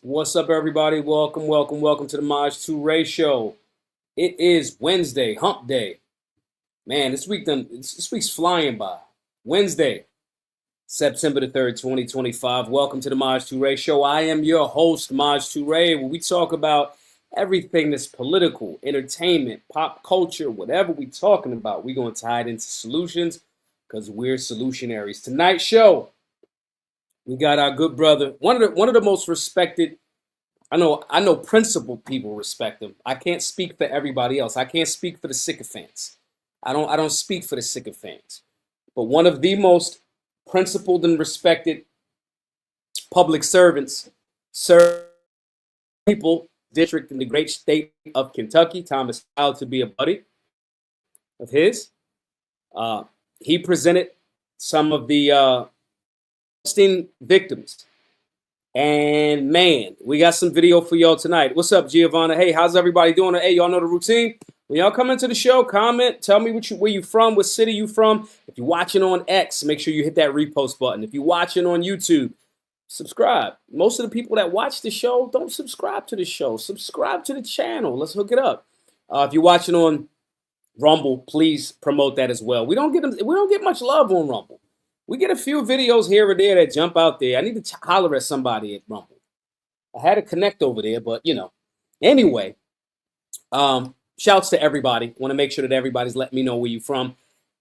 What's up, everybody? Welcome to the Maj 2 Ray Show. It is Wednesday, hump day. Man, this week's flying by. Wednesday, September the 3rd, 2025. Welcome to the Maj 2 Ray Show. I am your host, Maj 2 Ray, where we talk about everything that's political, entertainment, pop culture, whatever we're talking about. We're going to tie it into solutions because we're solutionaries. Tonight's show, we got our good brother, one of the most respected. I know principled people respect him. I can't speak for everybody else. I can't speak for the sycophants. I don't speak for the sycophants. But one of the most principled and respected public servants, serve people district in the great state of Kentucky. Thomas proud to be a buddy of his. He presented some of the Epstein victims. And man, we got some video for y'all tonight. What's up, Giovanna? Hey, how's everybody doing? Hey, y'all know the routine. When y'all come into the show, comment, tell me where you from, what city you from. If you're watching on X, make sure you hit that repost button. If you're watching on YouTube, subscribe. Most of the people that watch the show don't subscribe to the show. Subscribe to the channel. Let's hook it up. If you're watching on Rumble, please promote that as well. We don't get much love on Rumble. We get a few videos here or there that jump out there. I need to holler at somebody at Rumble. I had to connect over there, but Anyway, shouts to everybody. Want to make sure that everybody's letting me know where you're from.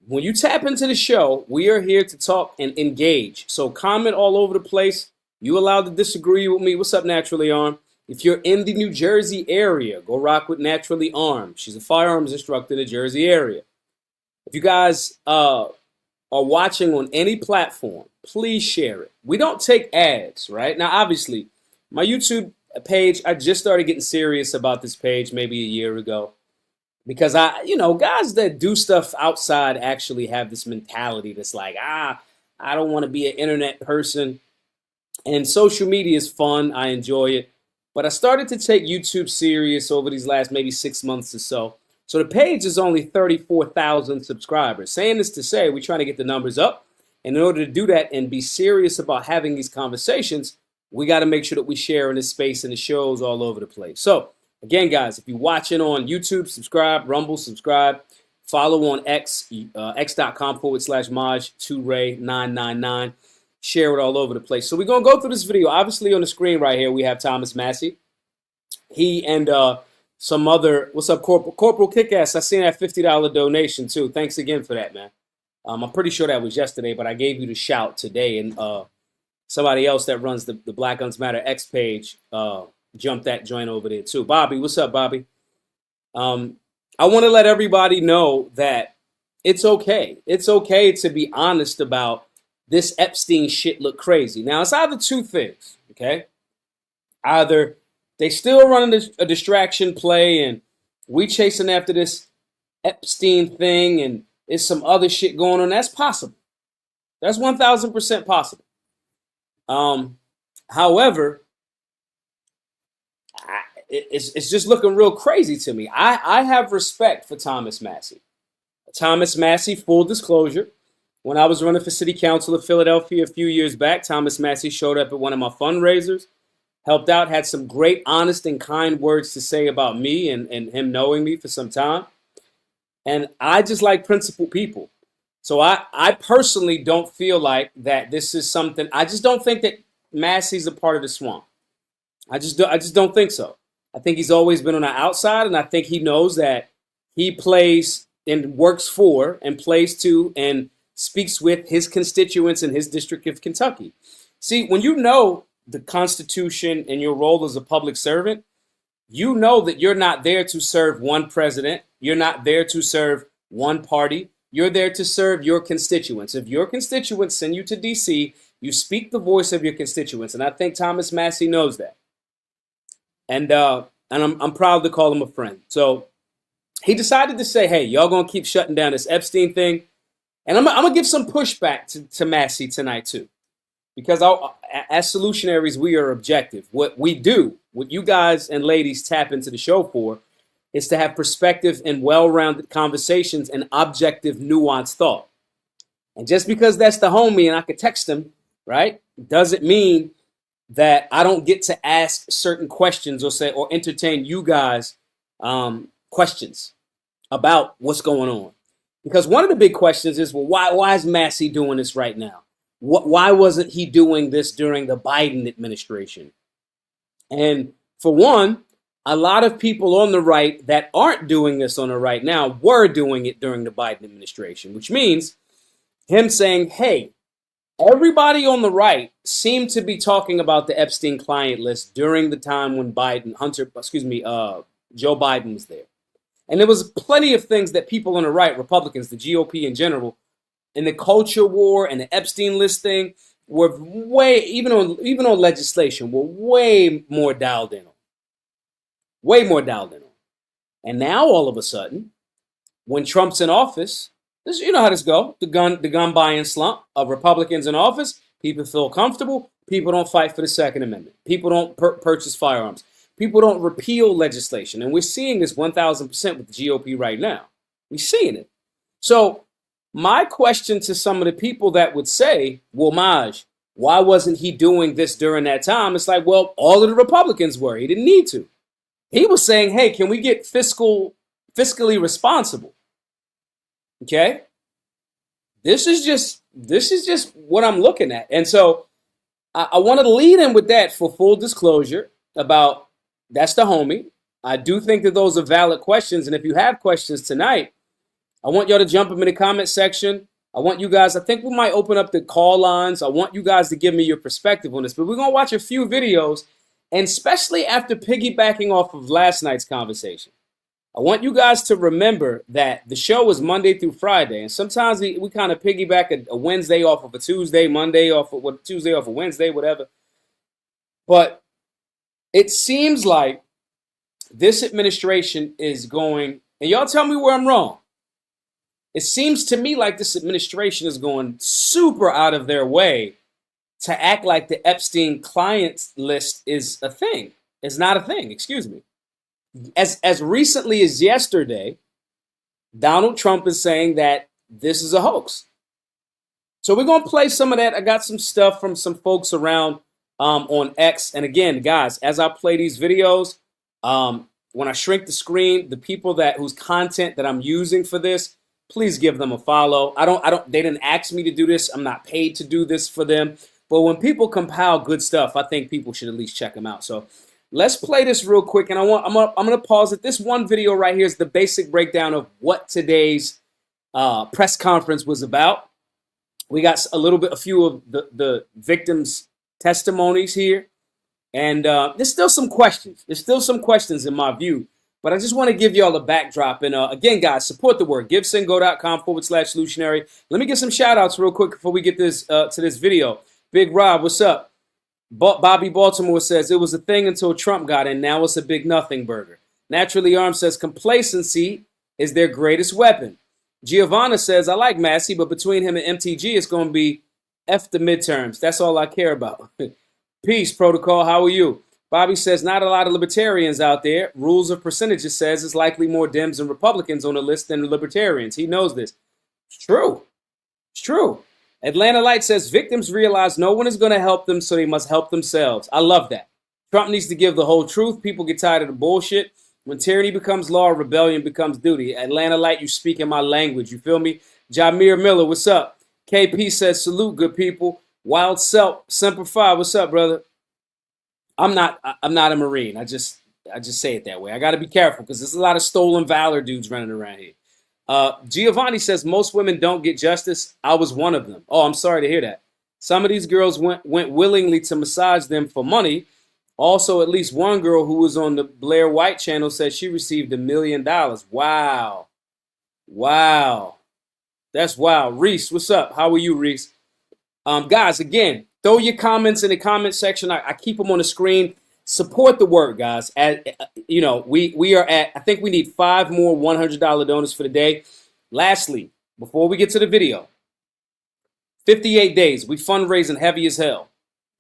When you tap into the show, we are here to talk and engage. So comment all over the place. You allowed to disagree with me. What's up, Naturally Armed? If you're in the New Jersey area, go rock with Naturally Armed. She's a firearms instructor in the Jersey area. If you guys are watching on any platform, please share it. We don't take ads, right? Now, obviously, my YouTube page, I just started getting serious about this page maybe a year ago because guys that do stuff outside actually have this mentality that's like, I don't want to be an internet person. And social media is fun. I enjoy it. But I started to take YouTube serious over these last maybe 6 months or so. So the page is only 34,000 subscribers. Saying this to say, we're trying to get the numbers up. And in order to do that and be serious about having these conversations, we got to make sure that we share in this space and the shows all over the place. So again, guys, if you're watching on YouTube, subscribe. Rumble, subscribe. Follow on X, x.com/Maj2Ray999. Share it all over the place. So we're going to go through this video. Obviously on the screen right here, we have Thomas Massie. He and some other, what's up, Corporal Kickass? I seen that $50 donation too. Thanks again for that, man. I'm pretty sure that was yesterday, but I gave you the shout today, and somebody else that runs the Black Guns Matter X page jumped that joint over there too. Bobby, what's up, Bobby? I want to let everybody know that it's okay. It's okay to be honest about this Epstein shit look crazy. Now, it's either two things, okay? Either they still running a distraction play and we chasing after this Epstein thing and there's some other shit going on. That's possible. That's 1,000% possible. However, it's just looking real crazy to me. I have respect for Thomas Massie. Thomas Massie, full disclosure, when I was running for city council of Philadelphia a few years back, Thomas Massie showed up at one of my fundraisers. Helped out, had some great, honest, and kind words to say about me and him knowing me for some time. And I just like principled people. So I personally don't feel like that this is something. I just don't think that Massie's a part of the swamp. I just don't think so. I think he's always been on the outside, and I think he knows that he plays and works for and plays to and speaks with his constituents in his district of Kentucky. See, when you know the Constitution and your role as a public servant, you know that you're not there to serve one president. You're not there to serve one party. You're there to serve your constituents. If your constituents send you to D.C., you speak the voice of your constituents. And I think Thomas Massie knows that. And I'm proud to call him a friend. So he decided to say, hey, y'all going to keep shutting down this Epstein thing. And I'm going to give some pushback to Massie tonight, too. Because as solutionaries, we are objective. What we do, what you guys and ladies tap into the show for, is to have perspective and well-rounded conversations and objective, nuanced thought. And just because that's the homie and I could text him, right, doesn't mean that I don't get to ask certain questions or entertain you guys questions about what's going on. Because one of the big questions is, well, why is Massie doing this right now? Why wasn't he doing this during the Biden administration? And for one, a lot of people on the right that aren't doing this on the right now were doing it during the Biden administration, which means him saying, hey, everybody on the right seemed to be talking about the Epstein client list during the time when Joe Biden was there. And there was plenty of things that people on the right, Republicans, the GOP in general, in the culture war and the Epstein list thing were even on legislation, were way more dialed in on. Way more dialed in on. And now all of a sudden, when Trump's in office, you know how this go. The gun buying slump of Republicans in office, people feel comfortable. People don't fight for the Second Amendment. People don't purchase firearms. People don't repeal legislation. And we're seeing this 1,000% with the GOP right now. We're seeing it. So my question to some of the people that would say, well, Maj, why wasn't he doing this during that time? It's like, well, all of the Republicans were. He didn't need to. He was saying, hey, can we get fiscally responsible? Okay? This is just what I'm looking at. And so I want to lead in with that for full disclosure about that's the homie. I do think that those are valid questions. And if you have questions tonight, I want y'all to jump them in the comment section. I want you guys, I think we might open up the call lines. I want you guys to give me your perspective on this. But we're going to watch a few videos, and especially after piggybacking off of last night's conversation. I want you guys to remember that the show is Monday through Friday, and sometimes we kind of piggyback a Wednesday off of a Tuesday, Monday off of Tuesday off of Wednesday, whatever. But it seems like this administration is going, and y'all tell me where I'm wrong. It seems to me like this administration is going super out of their way to act like the Epstein client list is a thing. It's not a thing, excuse me. As recently as yesterday, Donald Trump is saying that this is a hoax. So we're going to play some of that. I got some stuff from some folks around on X. And again, guys, as I play these videos, when I shrink the screen, the people whose content that I'm using for this, please give them a follow. They didn't ask me to do this. I'm not paid to do this for them. But when people compile good stuff, I think people should at least check them out. So let's play this real quick, and I'm gonna pause it. This one video right here is the basic breakdown of what today's press conference was about. We got a few of the victims' testimonies here, and there's still some questions. There's still some questions in my view, but I just want to give y'all a backdrop. And again, guys, support the work. GiveSendGo.com/Solutionary. Let me get some shout outs real quick before we get this to this video. Big Rob, what's up? Bobby Baltimore says, it was a thing until Trump got in. Now it's a big nothing burger. Naturally Armed says, complacency is their greatest weapon. Giovanna says, I like Massie, but between him and MTG, it's going to be F the midterms. That's all I care about. Peace, Protocol. How are you? Bobby says, not a lot of libertarians out there. Rules of percentages says it's likely more Dems and Republicans on the list than libertarians. He knows this. It's true. It's true. Atlanta Light says victims realize no one is going to help them, so they must help themselves. I love that. Trump needs to give the whole truth. People get tired of the bullshit. When tyranny becomes law, rebellion becomes duty. Atlanta Light, you speak in my language. You feel me? Jamir Miller, what's up? KP says salute, good people. Wild Self, Semper Fi, what's up, brother? I'm not a Marine. I just say it that way. I got to be careful because there's a lot of stolen valor dudes running around here. Giovanni says most women don't get justice. I was one of them. Oh, I'm sorry to hear that. Some of these girls went willingly to massage them for money. Also, at least one girl who was on the Blair White channel said she received $1 million. Wow. Wow. That's wild. Reese, what's up? How are you, Reese? Guys, again, throw your comments in the comment section. I keep them on the screen. Support the work, guys. We are at, I think we need 5 more $100 donors for the day. Lastly, before we get to the video, 58 days. We fundraising heavy as hell.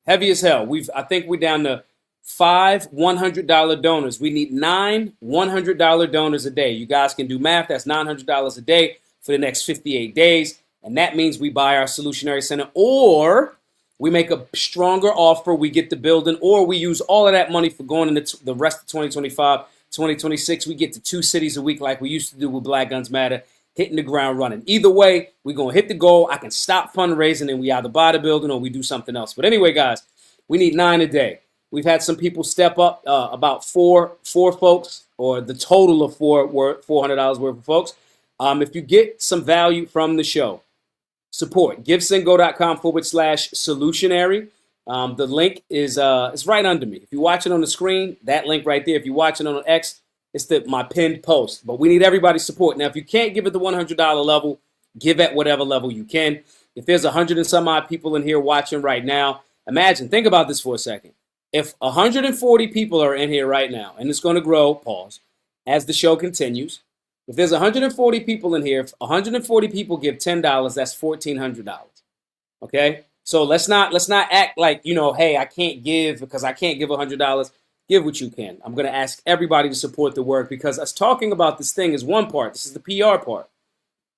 Heavy as hell. I think we're down to 5 $100 donors. We need 9 $100 donors a day. You guys can do math. That's $900 a day for the next 58 days. And that means we buy our Solutionary Center, or we make a stronger offer, we get the building, or we use all of that money for going into the rest of 2025, 2026. We get to 2 cities a week like we used to do with Black Guns Matter, hitting the ground running. Either way, we're going to hit the goal. I can stop fundraising and we either buy the building or we do something else. But anyway, guys, we need 9 a day. We've had some people step up, about four folks, or the total of $400 worth of folks. If you get some value from the show, support. GiveSendGo.com/solutionary. The link is right under me. If you watch it on the screen, that link right there. If you watch it on X, it's my pinned post. But we need everybody's support. Now, if you can't give at the $100 level, give at whatever level you can. If there's 100 and some odd people in here watching right now, think about this for a second. If 140 people are in here right now, and it's going to grow, pause, as the show continues. If there's 140 people in here, if 140 people give $10, that's $1,400. Okay? So let's not act like, hey, I can't give because I can't give $100. Give what you can. I'm going to ask everybody to support the work, because us talking about this thing is one part. This is the PR part.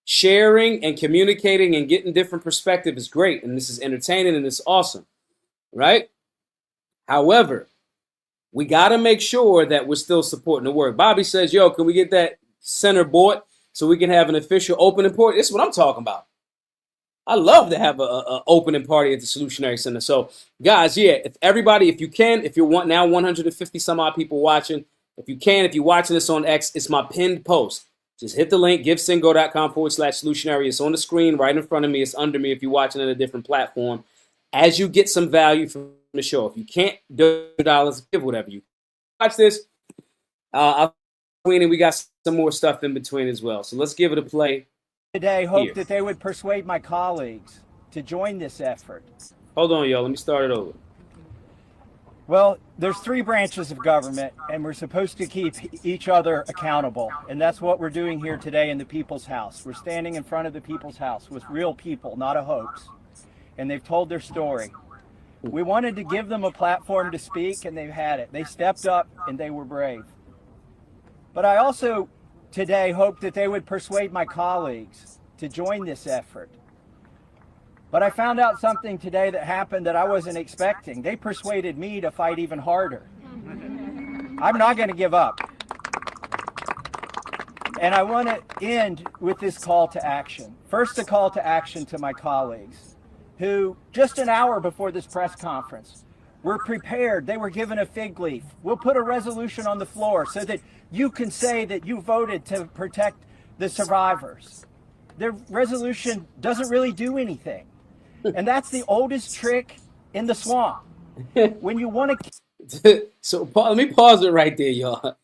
Sharing and communicating and getting different perspective is great, and this is entertaining and it's awesome, right? However, we got to make sure that we're still supporting the work. Bobby says, yo, can we get that center bought so we can have an official opening party? This is what I'm talking about. I love to have a opening party at the Solutionary Center. So, guys, yeah, if you want now 150 some odd people watching, if you're watching this on X, it's my pinned post. Just hit the link, GiveSendGo.com/solutionary. It's on the screen right in front of me. It's under me if you're watching on a different platform. As you get some value from the show, if you can't do $2, give whatever you watch this. And we got some more stuff in between as well. So let's give it a play. Today, hope that they would persuade my colleagues to join this effort. Hold on, y'all. Let me start it over. Well, there's 3 branches of government, and we're supposed to keep each other accountable. And that's what we're doing here today in the People's House. We're standing in front of the People's House with real people, not a hoax. And they've told their story. We wanted to give them a platform to speak, and they've had it. They stepped up, and they were brave. But I also today hope that they would persuade my colleagues to join this effort. But I found out something today that happened that I wasn't expecting. They persuaded me to fight even harder. I'm not going to give up. And I want to end with this call to action. First, a call to action to my colleagues, who just an hour before this press conference were prepared. They were given a fig leaf. We'll put a resolution on the floor so that you can say that you voted to protect the survivors. Their resolution doesn't really do anything. And that's the oldest trick in the swamp. When you want to... So let me pause it right there, y'all.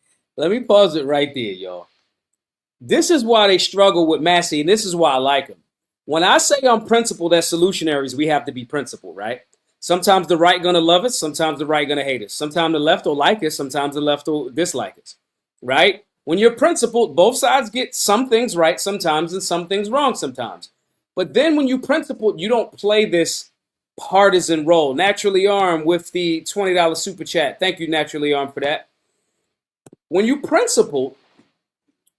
This is why they struggle with Massie, and this is why I like him. When I say I'm principled as solutionaries, we have to be principled, right? Sometimes the right gonna love us, sometimes the right gonna hate us. Sometimes the left will like us, sometimes the left will dislike us, right? When you're principled, both sides get some things right sometimes and some things wrong sometimes. But then when you principled, you don't play this partisan role. Naturally Armed with the $20 super chat. Thank you, Naturally Armed, for that. When you principled,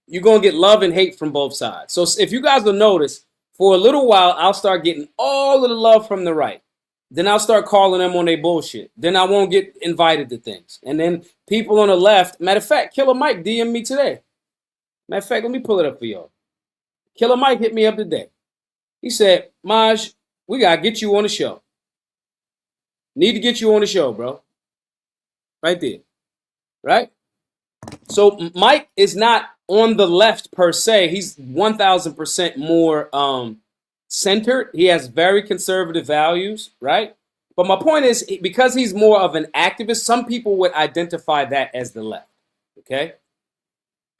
you're going to get love and hate from both sides. So if you guys will notice, for a little while, I'll start getting all of the love from the right. Then I'll start calling them on their bullshit. Then I won't get invited to things. And then people on the left, matter of fact, Killer Mike DM'd me today. Matter of fact, let me pull it up for y'all. Killer Mike hit me up today. He said, Maj, we got to get you on the show. Need to get you on the show, bro. Right there. Right? So Mike is not on the left per se. He's 1,000% more centered. He has very conservative values, right? But my point is, because he's more of an activist, some people would identify that as the left. Okay?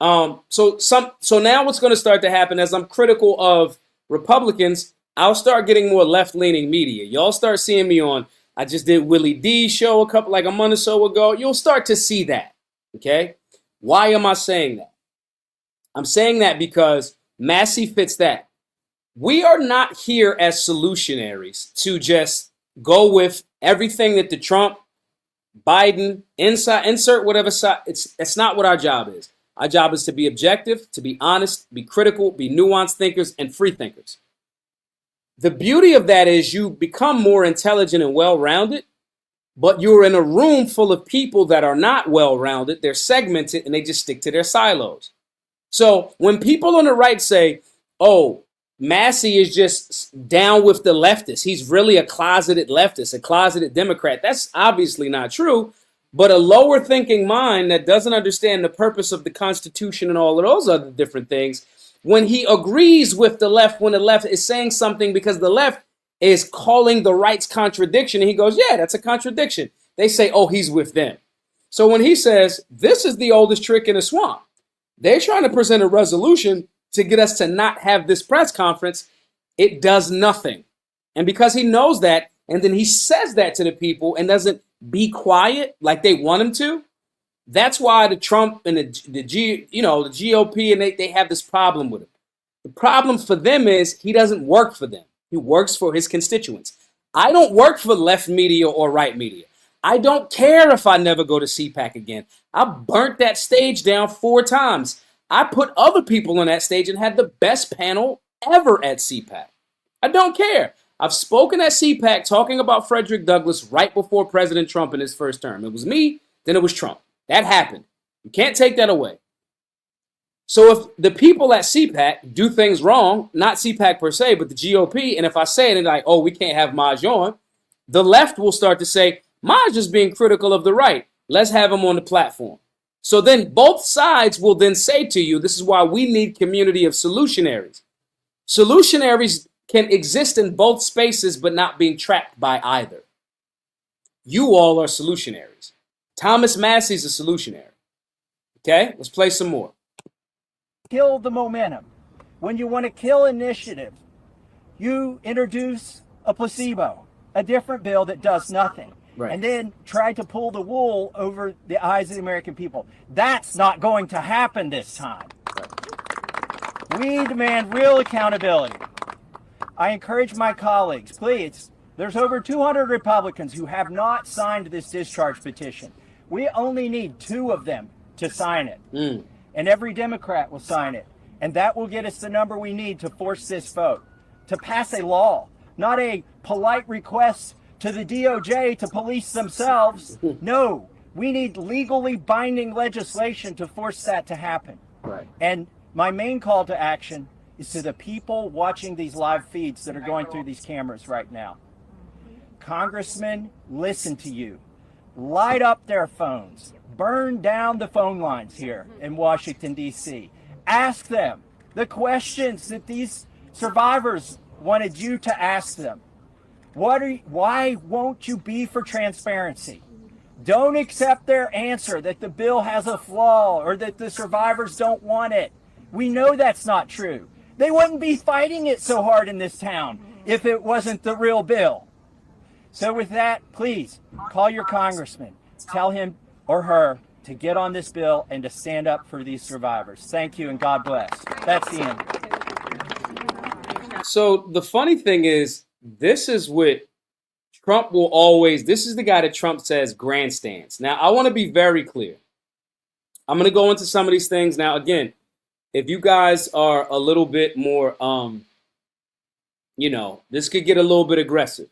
So now what's going to start to happen, as I'm critical of Republicans, I'll start getting more left-leaning media. Y'all start seeing me on, I just did Willie D's show a month or so ago. You'll start to see that, okay? Why am I saying that? I'm saying that because Massie fits that. We are not here as solutionaries to just go with everything that the Trump, Biden, insert whatever side. It's not what our job is. Our job is to be objective, to be honest, be critical, be nuanced thinkers, and free thinkers. The beauty of that is you become more intelligent and well-rounded, but you're in a room full of people that are not well-rounded. They're segmented and they just stick to their silos. So when people on the right say, oh, Massie is just down with the leftists, he's really a closeted leftist, a closeted Democrat, that's obviously not true. But a lower thinking mind that doesn't understand the purpose of the Constitution and all of those other different things, when he agrees with the left, when the left is saying something because the left is calling the right's contradiction, and he goes, yeah, that's a contradiction. They say, oh, he's with them. So when he says, this is the oldest trick in the swamp, they're trying to present a resolution to get us to not have this press conference. It does nothing. And because he knows that, and then he says that to the people and doesn't be quiet like they want him to, that's why the Trump and the GOP, and they have this problem with him. The problem for them is he doesn't work for them. He works for his constituents. I don't work for left media or right media. I don't care if I never go to CPAC again. I burnt that stage down 4 times. I put other people on that stage and had the best panel ever at CPAC. I don't care. I've spoken at CPAC talking about Frederick Douglass right before President Trump in his first term. It was me, then it was Trump. That happened. You can't take that away. So if the people at CPAC do things wrong, not CPAC per se, but the GOP, and if I say it and like, oh, we can't have Maj on, the left will start to say, Maj is being critical of the right. Let's have him on the platform. So then both sides will then say to you, this is why we need community of solutionaries. Solutionaries can exist in both spaces, but not being trapped by either. You all are solutionaries. Thomas Massie's a solutionary. Okay, let's play some more. Kill the momentum. When you want to kill initiative, you introduce a placebo, a different bill that does nothing. Right. And then try to pull the wool over the eyes of the American people. That's not going to happen this time. Right. We demand real accountability. I encourage my colleagues, please, there's over 200 Republicans who have not signed this discharge petition. We only need 2 of them to sign it. And every Democrat will sign it. And that will get us the number we need to force this vote, to pass a law, not a polite request to the DOJ to police themselves. No, we need legally binding legislation to force that to happen. Right. And my main call to action is to the people watching these live feeds that are going through these cameras right now. Congressmen, listen to you. Light up their phones. Burn down the phone lines here in Washington, D.C. Ask them the questions that these survivors wanted you to ask them. Why won't you be for transparency? Don't accept their answer that the bill has a flaw or that the survivors don't want it. We know that's not true. They wouldn't be fighting it so hard in this town if it wasn't the real bill. So with that, please call your congressman. Tell him or her to get on this bill and to stand up for these survivors. Thank you and God bless. That's the end. So the funny thing is, this is what Trump will always, this is the guy that Trump says grandstands. Now, I want to be very clear. I'm going to go into some of these things. Now, again, if you guys are a little bit more, this could get a little bit aggressive,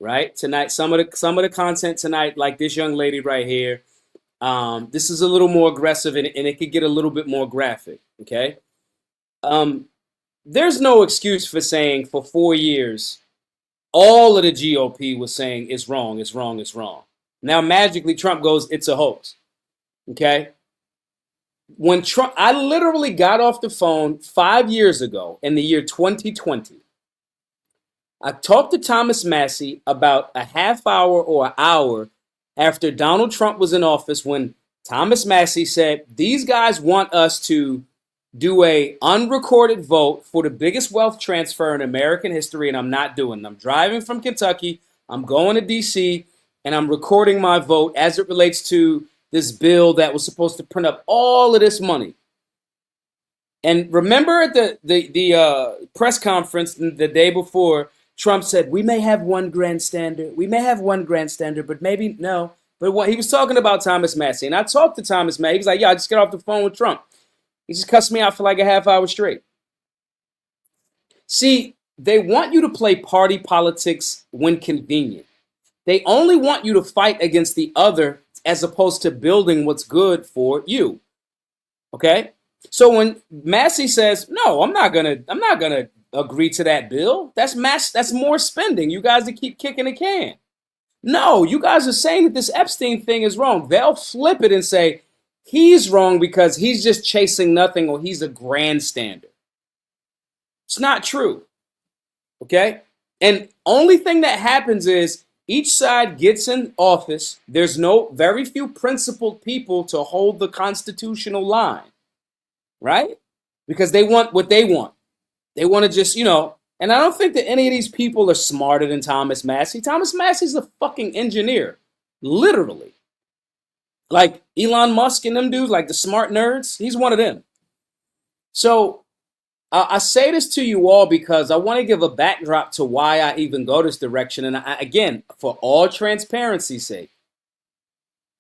right? Tonight, some of the content tonight, like this young lady right here, this is a little more aggressive and it could get a little bit more graphic, okay? There's no excuse for saying for 4 years, all of the GOP was saying it's wrong, it's wrong, it's wrong. Now, magically, Trump goes, it's a hoax, okay? When Trump, I literally got off the phone 5 years ago in the year 2020. I talked to Thomas Massie about a half hour or an hour after Donald Trump was in office when Thomas Massie said, these guys want us to do a unrecorded vote for the biggest wealth transfer in American history, and I'm not doing it. I'm driving from Kentucky, I'm going to D.C., and I'm recording my vote as it relates to this bill that was supposed to print up all of this money. And remember at the press conference the day before, Trump said, we may have one grandstander, but maybe no. But what he was talking about Thomas Massie, and I talked to Thomas Massie. He was like, yeah, I just got off the phone with Trump. He just cussed me out for like a half hour straight. See, they want you to play party politics when convenient. They only want you to fight against the other as opposed to building what's good for you. Okay? So when Massie says, "No, I'm not gonna agree to that bill," that's more spending. You guys that keep kicking the can. No, you guys are saying that this Epstein thing is wrong. They'll flip it and say he's wrong because he's just chasing nothing or he's a grandstander. It's not true. Okay? And only thing that happens is each side gets in office. There's very few principled people to hold the constitutional line. Right? Because they want what they want. They want to just, and I don't think that any of these people are smarter than Thomas Massie. Thomas Massie's a fucking engineer. Literally. Like Elon Musk and them dudes, like the smart nerds, he's one of them. So I say this to you all because I want to give a backdrop to why I even go this direction. And again, for all transparency's sake,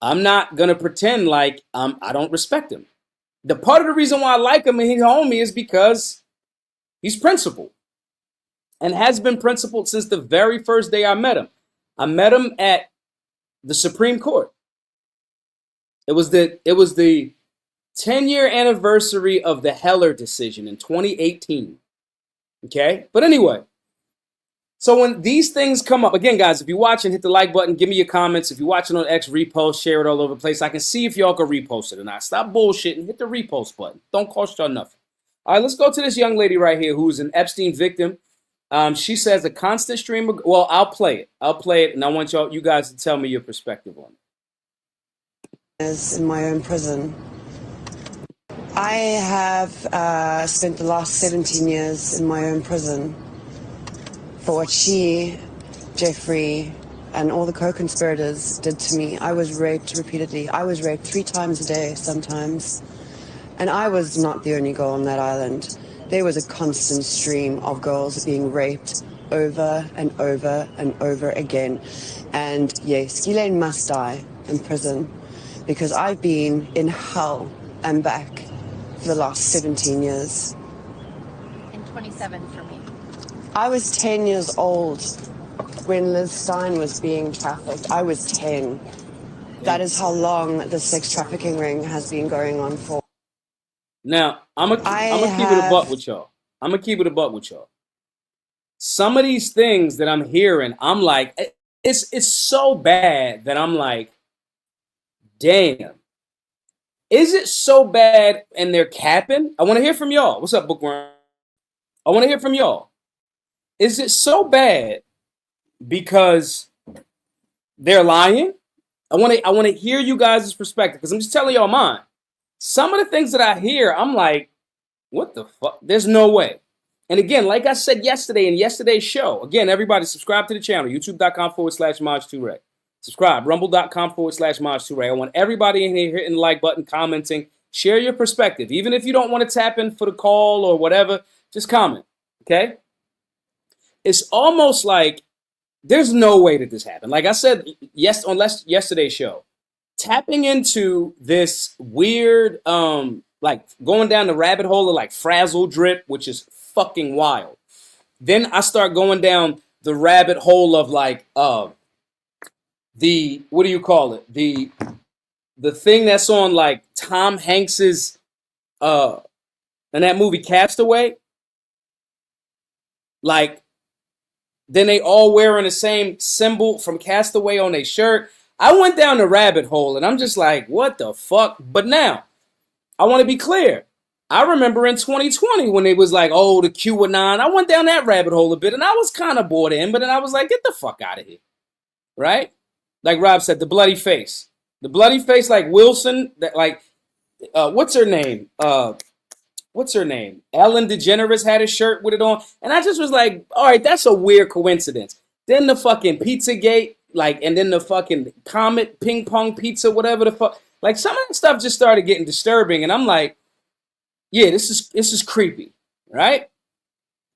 I'm not going to pretend like I don't respect him. The part of the reason why I like him and he's homie is because he's principled and has been principled since the very first day I met him. I met him at the Supreme Court. It was the 10-year anniversary of the Heller decision in 2018. Okay? But anyway, so when these things come up, again, guys, if you're watching, hit the like button, give me your comments. If you're watching on X, repost, share it all over the place. I can see if y'all can repost it or not. Stop bullshitting. Hit the repost button. Don't cost y'all nothing. All right, let's go to this young lady right here who's an Epstein victim. She says a constant stream of, well, I'll play it, and I want you guys to tell me your perspective on it. Is in my own prison. I have spent the last 17 years in my own prison for what she, Jeffrey, and all the co-conspirators did to me. I was raped repeatedly. I was raped 3 times a day sometimes. And I was not the only girl on that island. There was a constant stream of girls being raped over and over and over again. And yes, Ghislaine must die in prison because I've been in hell and back for the last 17 years. And 27 for me. I was 10 years old when Liz Stein was being trafficked. I was 10. That is how long the sex trafficking ring has been going on for. Now, I'm gonna keep it a buck with y'all. Some of these things that I'm hearing, I'm like, it's so bad that I'm like, damn. Is it so bad and they're capping? I want to hear from y'all. What's up, Bookworm? I want to hear from y'all. Is it so bad because they're lying? I want to hear you guys' perspective because I'm just telling y'all mine. Some of the things that I hear, I'm like, what the fuck? There's no way. And again, like I said yesterday in yesterday's show, again, everybody subscribe to the channel, youtube.com/Maj2Ray. Subscribe, rumble.com/Maj2Ray. I want everybody in here hitting the like button, commenting, share your perspective. Even if you don't want to tap in for the call or whatever, just comment, okay? It's almost like there's no way that this happened. Like I said on yesterday's show, tapping into this weird, like going down the rabbit hole of like frazzle drip, which is fucking wild. Then I start going down the rabbit hole of like, the, what do you call it? The thing that's on like Tom Hanks's, in that movie Castaway. Like, then they all wearing the same symbol from Castaway on their shirt. I went down the rabbit hole and I'm just like, what the fuck? But now, I want to be clear. I remember in 2020 when it was like, oh, the QAnon. I went down that rabbit hole a bit and I was kind of bored in, but then I was like, get the fuck out of here. Right? Like Rob said, the bloody face. The bloody face like Wilson, that like, what's her name? Ellen DeGeneres had a shirt with it on. And I just was like, all right, that's a weird coincidence. Then the fucking Pizzagate, like, and then the fucking Comet ping pong pizza, whatever the fuck. Like, some of that stuff just started getting disturbing. And I'm like, yeah, this is creepy, right?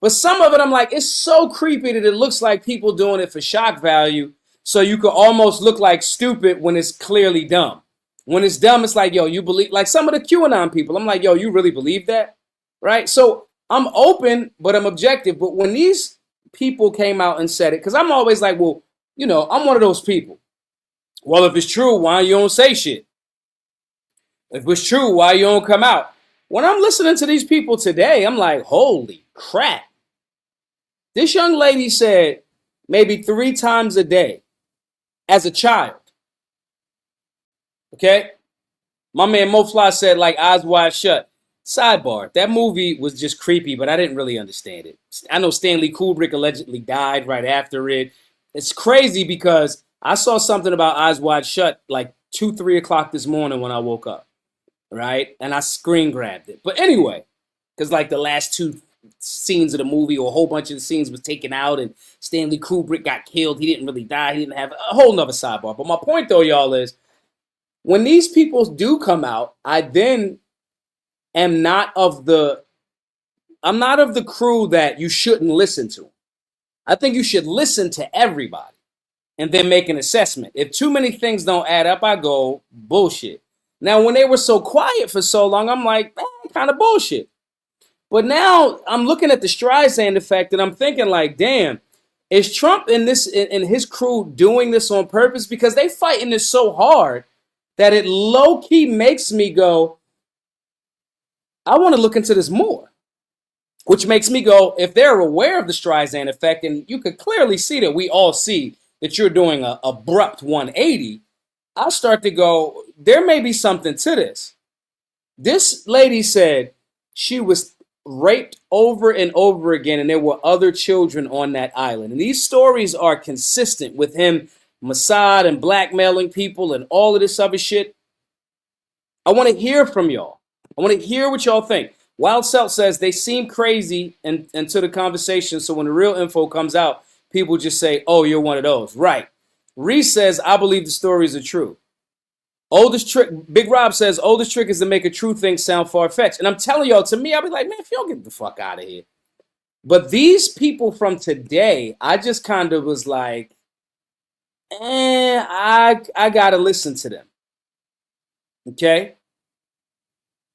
But some of it, I'm like, it's so creepy that it looks like people doing it for shock value. So you could almost look like stupid when it's clearly dumb. When it's dumb, it's like, yo, you believe, like some of the QAnon people, I'm like, yo, you really believe that? Right? So I'm open, but I'm objective. But when these people came out and said it, because I'm always like, well, I'm one of those people. Well, if it's true, why you don't say shit? If it's true, why you don't come out? When I'm listening to these people today, I'm like, holy crap. This young lady said maybe 3 times a day as a child. Okay? My man Mo Fly said, like, Eyes Wide Shut. Sidebar, that movie was just creepy, but I didn't really understand it. I know Stanley Kubrick allegedly died right after it. It's crazy because I saw something about Eyes Wide Shut like 2, 3 o'clock this morning when I woke up, right? And I screen grabbed it. But anyway, because like the last 2 scenes of the movie or a whole bunch of the scenes was taken out and Stanley Kubrick got killed. He didn't really die. He didn't have a whole nother sidebar. But my point though, y'all, is when these people do come out, I then am not of the crew that you shouldn't listen to. I think you should listen to everybody and then make an assessment. If too many things don't add up, I go, bullshit. Now, when they were so quiet for so long, I'm like, kind of bullshit. But now I'm looking at the Streisand effect and I'm thinking like, damn, is Trump and his crew doing this on purpose? Because they fighting this so hard that it low-key makes me go, I want to look into this more. Which makes me go, if they're aware of the Streisand effect, and you could clearly see that we all see that you're doing an abrupt 180, I'll start to go, there may be something to this. This lady said she was raped over and over again, and there were other children on that island. And these stories are consistent with him, Mossad, and blackmailing people and all of this other shit. I want to hear from y'all. I want to hear what y'all think. Wild Selt says they seem crazy into the conversation, so when the real info comes out, people just say, oh, you're one of those. Right. Reese says, I believe the stories are true. Oldest trick, Big Rob says, oldest trick is to make a true thing sound far-fetched. And I'm telling y'all, to me, I'll be like, man, if y'all get the fuck out of here. But these people from today, I just kind of was like, I got to listen to them. Okay?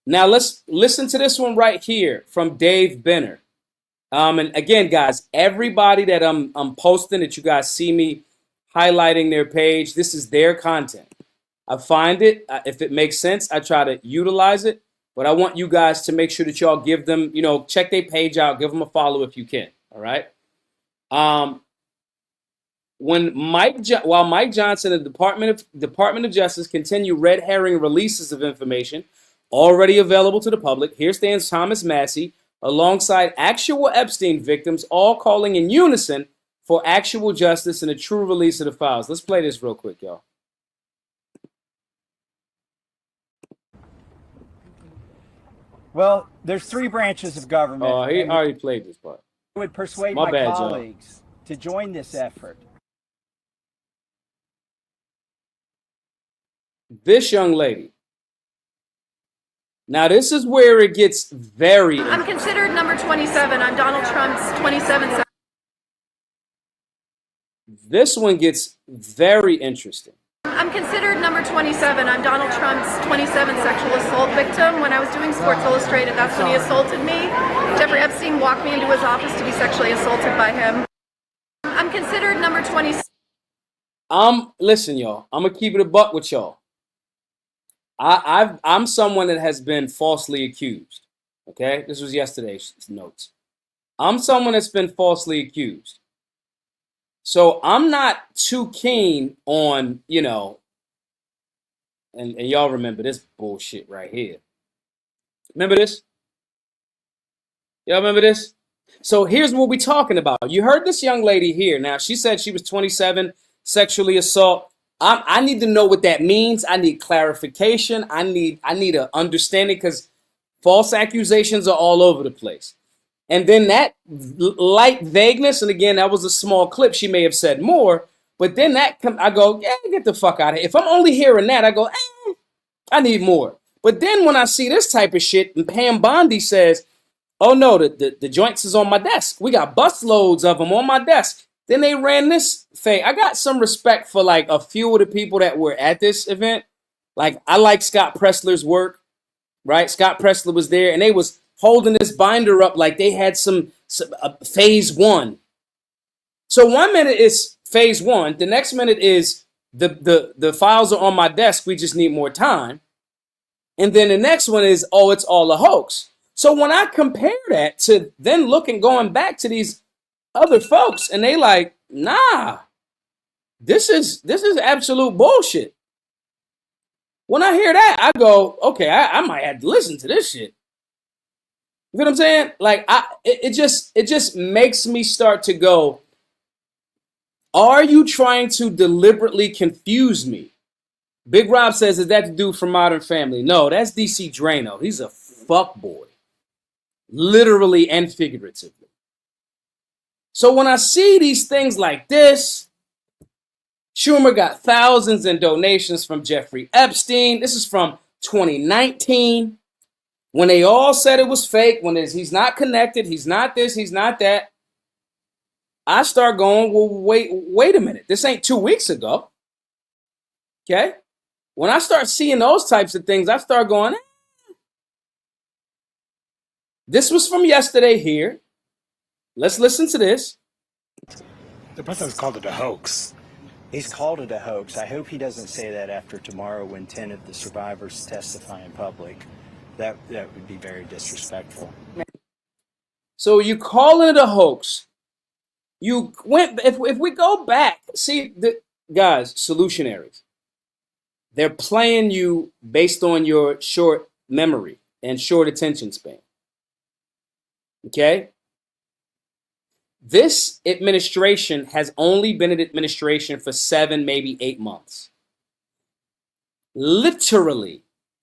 Now, let's listen to this one right here from Dave Benner. And again, guys, everybody that I'm posting that you guys see me highlighting their page, this is their content. I find it. If it makes sense, I try to utilize it. But I want you guys to make sure that y'all give them, check their page out, give them a follow if you can. All right. While Mike Johnson and the Department of Justice continue red herring releases of information already available to the public, here stands Thomas Massie alongside actual Epstein victims, all calling in unison for actual justice and a true release of the files. Let's play this real quick, y'all. Well, there's 3 branches of government. Oh, he already played this part. I would persuade My my bad, colleagues to join this effort. This young lady. Now, this is where it gets very interesting. I'm considered number 27 on Donald Trump's 27. This one gets very interesting. I'm considered number 27 on Donald Trump's 27 sexual assault victim. When I was doing Sports Illustrated, that's when he assaulted me. Jeffrey Epstein walked me into his office to be sexually assaulted by him. I'm considered number 27. Listen, y'all. I'm gonna keep it a buck with y'all. I'm someone that has been falsely accused. Okay, this was yesterday's notes. I'm someone that's been falsely accused. So I'm not too keen on, and y'all remember this bullshit right here. Remember this? Y'all remember this? So here's what we're talking about. You heard this young lady here. Now, she said she was 27, sexually assault. I need to know what that means. I need clarification. I need an understanding because false accusations are all over the place. And then that light vagueness, and again, that was a small clip. She may have said more, but then I go, yeah, get the fuck out of here. If I'm only hearing that, I go, I need more. But then when I see this type of shit, and Pam Bondi says, oh no, the joints is on my desk. We got busloads of them on my desk. Then they ran this thing. I got some respect for like a few of the people that were at this event. Like I like Scott Pressler's work, right? Scott Pressler was there and they was holding this binder up like they had some phase one. So 1 minute is phase one. The next minute is the files are on my desk. We just need more time. And then the next one is, oh, it's all a hoax. So when I compare that to then going back to these other folks, and they like, nah, this is absolute bullshit. When I hear that, I go, okay, I might have to listen to this shit. You know what I'm saying? Like, it just makes me start to go, are you trying to deliberately confuse me? Big Rob says, is that the dude from Modern Family? No, that's DC Drano. He's a fuck boy. Literally and figuratively. So when I see these things like this, Schumer got thousands in donations from Jeffrey Epstein. This is from 2019. When they all said it was fake, when he's not connected, he's not this, he's not that. I start going, well, wait a minute. This ain't 2 weeks ago. Okay? When I start seeing those types of things, I start going, this was from yesterday here. Let's listen to this. The president's called it a hoax. He's called it a hoax. I hope he doesn't say that after tomorrow when 10 of the survivors testify in public. That would be very disrespectful. So you calling it a hoax. You went, if we go back, see, the guys, solutionaries, they're playing you based on your short memory and short attention span. Okay? This administration has only been in administration for 7, maybe 8 months. Literally,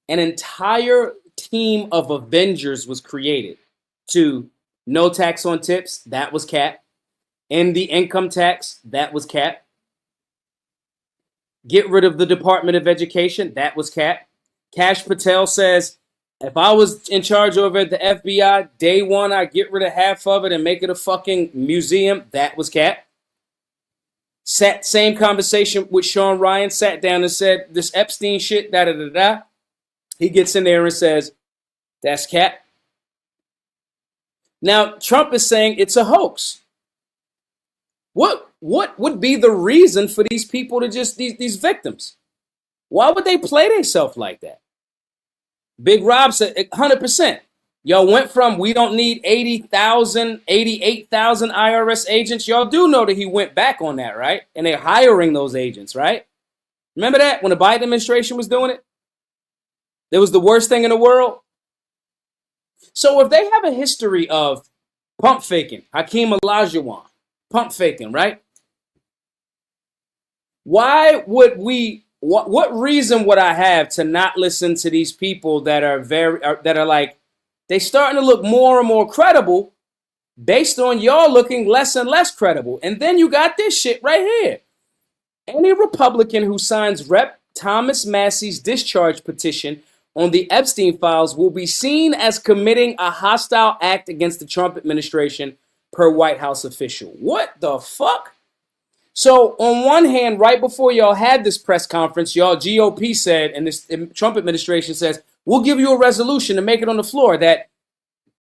an entire team of Avengers was created to no tax on tips, that was cap. End the income tax, that was cap. Get rid of the Department of Education, that was cap. Kash Patel says, if I was in charge over at the FBI, day one, I'd get rid of half of it and make it a fucking museum. That was cap. Same conversation with Sean Ryan, sat down and said, this Epstein shit, da-da-da-da. He gets in there and says, that's cap. Now, Trump is saying it's a hoax. What would be the reason for these people to just, these victims? Why would they play themselves like that? Big Rob said 100%. Y'all went from we don't need 80,000, 88,000 IRS agents. Y'all do know that he went back on that, right? And they're hiring those agents, right? Remember that when the Biden administration was doing it? It was the worst thing in the world. So if they have a history of pump faking, Hakeem Olajuwon, pump faking, right? Why would we? What reason would I have to not listen to these people that are like, they starting to look more and more credible based on y'all looking less and less credible. And then you got this shit right here. Any Republican who signs Rep. Thomas Massie's discharge petition on the Epstein files will be seen as committing a hostile act against the Trump administration per White House official. What the fuck? So on one hand, right before y'all had this press conference, y'all GOP said, and this Trump administration says, we'll give you a resolution to make it on the floor. That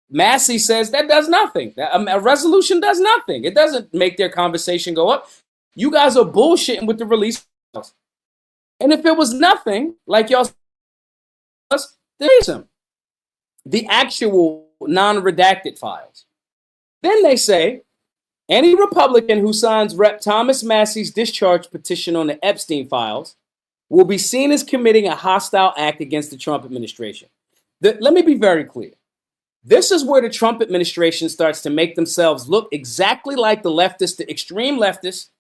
Massie says that does nothing. A resolution does nothing. It doesn't make their conversation go up. You guys are bullshitting with the release. And if it was nothing, like y'all, there's them. The actual non-redacted files. Then they say, any Republican who signs Rep. Thomas Massie's discharge petition on the Epstein files will be seen as committing a hostile act against the Trump administration. Let me be very clear. This is where the Trump administration starts to make themselves look exactly like the leftists, the extreme leftists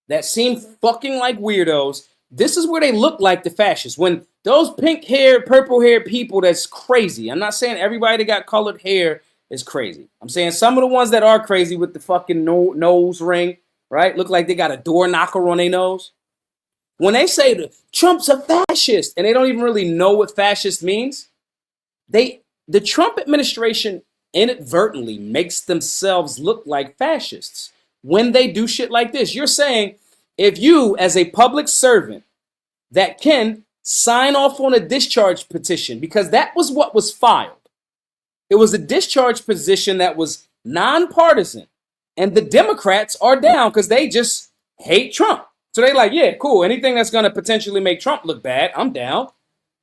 that seem fucking like weirdos. This is where they look like the fascists. When those pink-haired, purple-haired people, that's crazy. I'm not saying everybody that got colored hair is crazy. I'm saying some of the ones that are crazy with the fucking nose ring, right? Look like they got a door knocker on their nose. When they say that Trump's a fascist and they don't even really know what fascist means, the Trump administration inadvertently makes themselves look like fascists when they do shit like this. You're saying if you, as a public servant that can sign off on a discharge petition, because that was what was filed. It was a discharge position that was nonpartisan. And the Democrats are down because they just hate Trump. So they like, yeah, cool. Anything that's going to potentially make Trump look bad, I'm down.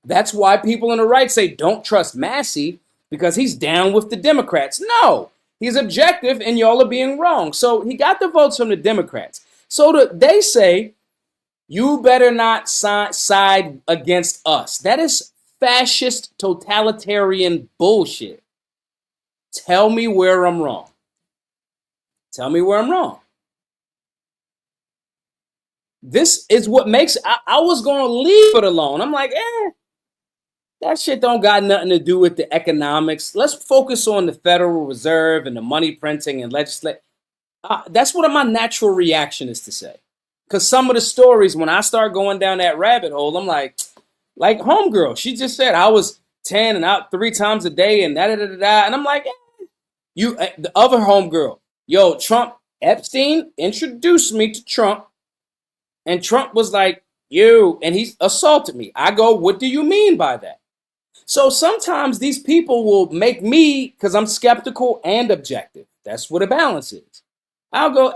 That's why people on the right say don't trust Massie because he's down with the Democrats. No, he's objective and y'all are being wrong. So he got the votes from the Democrats. So they say, you better not side against us. That is fascist, totalitarian bullshit. Tell me where I'm wrong. Tell me where I'm wrong. This is what makes, I was going to leave it alone. I'm like, that shit don't got nothing to do with the economics. Let's focus on the Federal Reserve and the money printing and legislate. That's what my natural reaction is to say. Because some of the stories, when I start going down that rabbit hole, I'm like homegirl, she just said I was 10 and out 3 times a day and da-da-da-da-da. And I'm like, you, the other homegirl, yo, Trump, Epstein introduced me to Trump. And Trump was like, you, and he assaulted me. I go, what do you mean by that? So sometimes these people will make me, because I'm skeptical and objective. That's what a balance is. I'll go,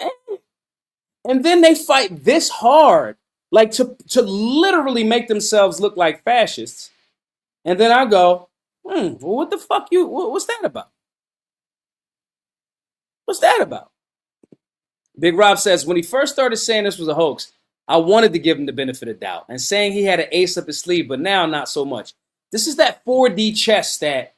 and then they fight this hard, like to literally make themselves look like fascists. And then I go, well, what the fuck what's that about? What's that about? Big Rob says, when he first started saying this was a hoax, I wanted to give him the benefit of doubt and saying he had an ace up his sleeve, but now not so much. This is that 4D chess that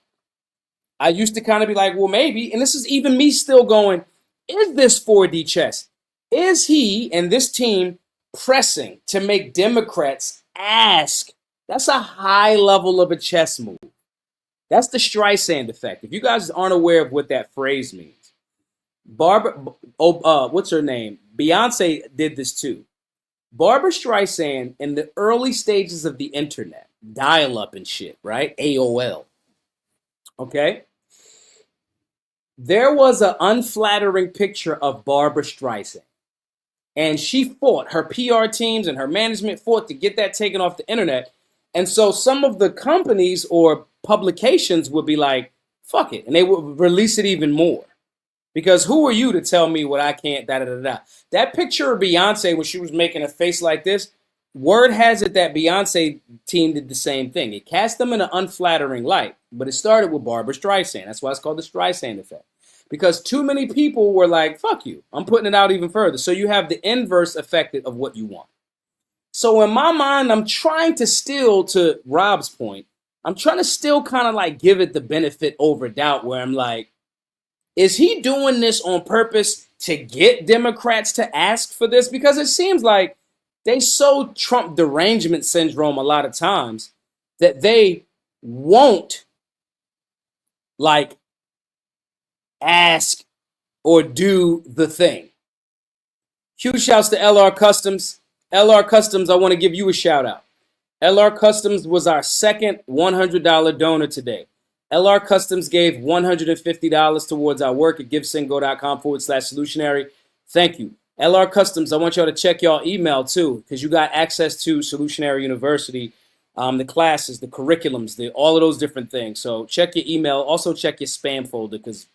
I used to kind of be like, well, maybe. And this is even me still going, is this 4D chess? Is he and this team pressing to make Democrats ask? That's a high level of a chess move. That's the Streisand effect. If you guys aren't aware of what that phrase means, what's her name? Beyonce did this too. Barbara Streisand, in the early stages of the internet, dial-up and shit, right? AOL. Okay? There was an unflattering picture of Barbara Streisand. And she fought, her PR teams and her management fought to get that taken off the internet. And so some of the companies or publications would be like, fuck it. And they would release it even more. Because who are you to tell me what I can't, da-da-da-da. That picture of Beyonce when she was making a face like this, word has it that Beyonce team did the same thing. It cast them in an unflattering light, but it started with Barbara Streisand. That's why it's called the Streisand effect. Because too many people were like, fuck you, I'm putting it out even further. So you have the inverse effect of what you want. So in my mind, I'm trying to still, to Rob's point, I'm trying to still kind of like give it the benefit over doubt where I'm like, is he doing this on purpose to get Democrats to ask for this? Because it seems like they so Trump derangement syndrome a lot of times that they won't like ask or do the thing. Huge shouts to LR Customs. LR Customs, I want to give you a shout out. LR Customs was our second $100 donor today. LR Customs gave $150 towards our work at givesingo.com/solutionary. Thank you. LR Customs, I want y'all to check y'all email too, because you got access to Solutionary University, the classes, the curriculums, all of those different things. So check your email. Also check your spam folder because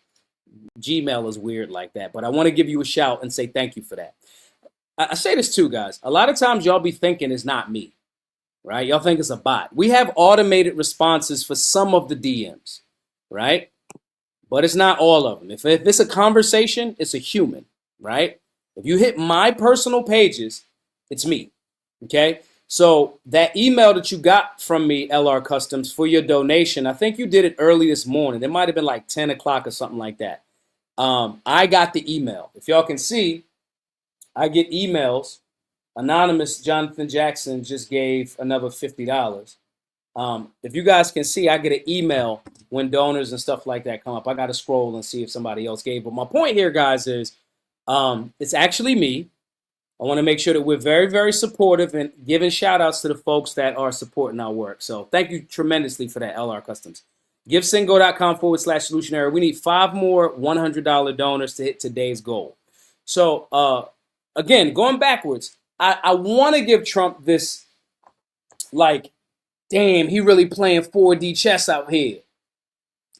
Gmail is weird like that. But I want to give you a shout and say thank you for that. I say this too, guys. A lot of times y'all be thinking it's not me. Right? Y'all think it's a bot. We have automated responses for some of the DMs, right? But it's not all of them. If it's a conversation, it's a human, right? If you hit my personal pages, it's me, okay? So that email that you got from me, LR Customs, for your donation, I think you did it early this morning. It might have been like 10 o'clock or something like that. I got the email. If y'all can see, I get emails. Anonymous Jonathan Jackson just gave another $50. If you guys can see, I get an email when donors and stuff like that come up. I got to scroll and see if somebody else gave. But my point here, guys, is it's actually me. I want to make sure that we're very, very supportive and giving shout outs to the folks that are supporting our work. So thank you tremendously for that, LR Customs. GiveSingo.com/solutionary. We need 5 more $100 donors to hit today's goal. So again, going backwards, I want to give Trump this, like, damn, he really playing 4D chess out here.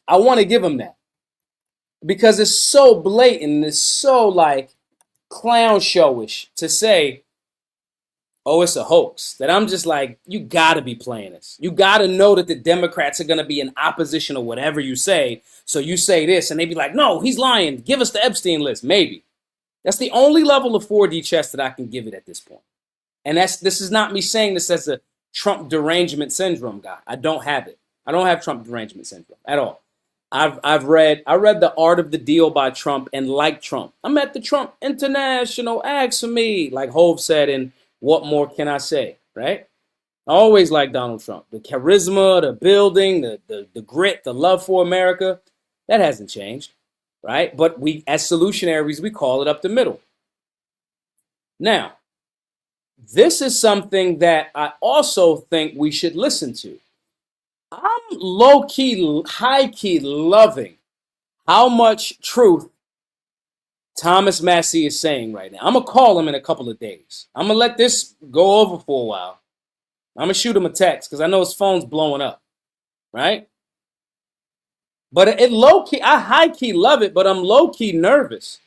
I want to give him that because it's so blatant. It's so like clown showish to say, oh, it's a hoax, that I'm just like, you got to be playing this. You got to know that the Democrats are going to be in opposition of whatever you say. So you say this and they be like, no, he's lying. Give us the Epstein list. Maybe. That's the only level of 4D chess that I can give it at this point. And this is not me saying this as a Trump derangement syndrome guy. I don't have it. I don't have Trump derangement syndrome at all. I read The Art of the Deal by Trump and like Trump. I'm at the Trump International, ask for me, like Hove said in What More Can I Say, right? I always like Donald Trump. The charisma, the building, the grit, the love for America, that hasn't changed, right? But we, as solutionaries, we call it up the middle. Now, this is something that I also think we should listen to. I'm low-key, high-key loving how much truth Thomas Massie is saying right now. I'm going to call him in a couple of days. I'm going to let this go over for a while. I'm going to shoot him a text because I know his phone's blowing up, right? But it low-key, I high-key love it, but I'm low-key nervous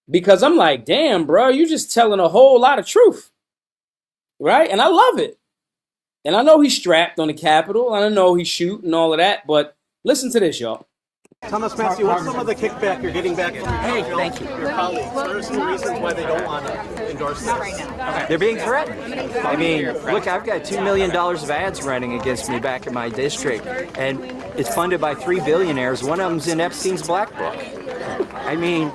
because I'm like, damn, bro, you're just telling a whole lot of truth, right? And I love it. And I know he's strapped on the Capitol. I know he's shooting and all of that, but listen to this, y'all. Thomas Massie, what's some of the kickback you're getting back from your colleagues? What are some reasons why they don't want to endorse this? They're being threatened. I mean, look, I've got $2 million of ads running against me back in my district, and it's funded by 3 billionaires. One of them's in Epstein's black book. I mean,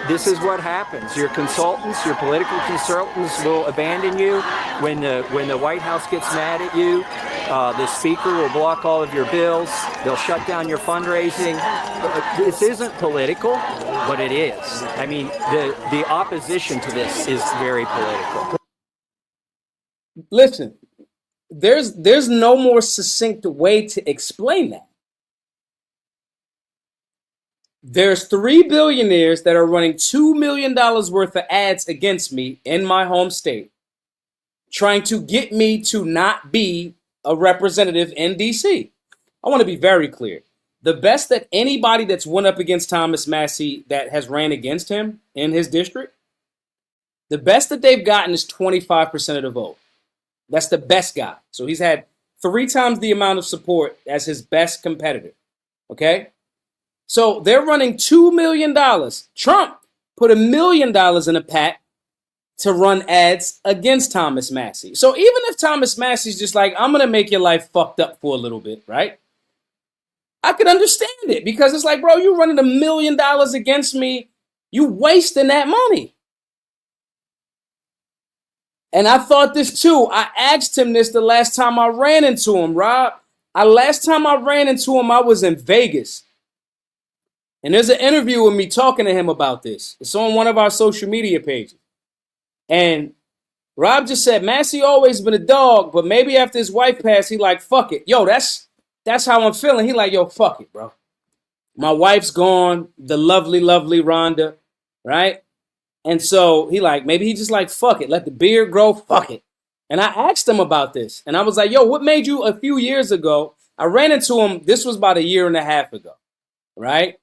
this is what happens. Your consultants, your political consultants will abandon you when the White House gets mad at you. The speaker will block all of your bills. They'll shut down your fundraising. This isn't political, but it is. I mean, the opposition to this is very political. Listen, there's no more succinct way to explain that. There's 3 billionaires that are running $2 million worth of ads against me in my home state, trying to get me to not be a representative in DC. I want to be very clear. The best that anybody that's went up against Thomas Massie that has ran against him in his district, the best that they've gotten is 25% of the vote. That's the best guy. So he's had 3 times the amount of support as his best competitor. Okay? So they're running $2 million. Trump put $1 million in a pack to run ads against Thomas Massie. So even if Thomas Massie's just like, I'm going to make your life fucked up for a little bit, right? I could understand it because it's like, bro, you running $1 million against me. You wasting that money. And I thought this too. I asked him this the last time I ran into him, Rob. Last time I ran into him, I was in Vegas. And there's an interview with me talking to him about this. It's on one of our social media pages. And Rob just said, Massie always been a dog, but maybe after his wife passed, he like, fuck it. Yo, that's how I'm feeling. He like, yo, fuck it, bro. My wife's gone, the lovely, lovely Rhonda, right? And so he like, maybe he just like, fuck it. Let the beard grow, fuck it. And I asked him about this. And I was like, yo, what made you a few years ago? I ran into him, this was about 1.5 years ago, right?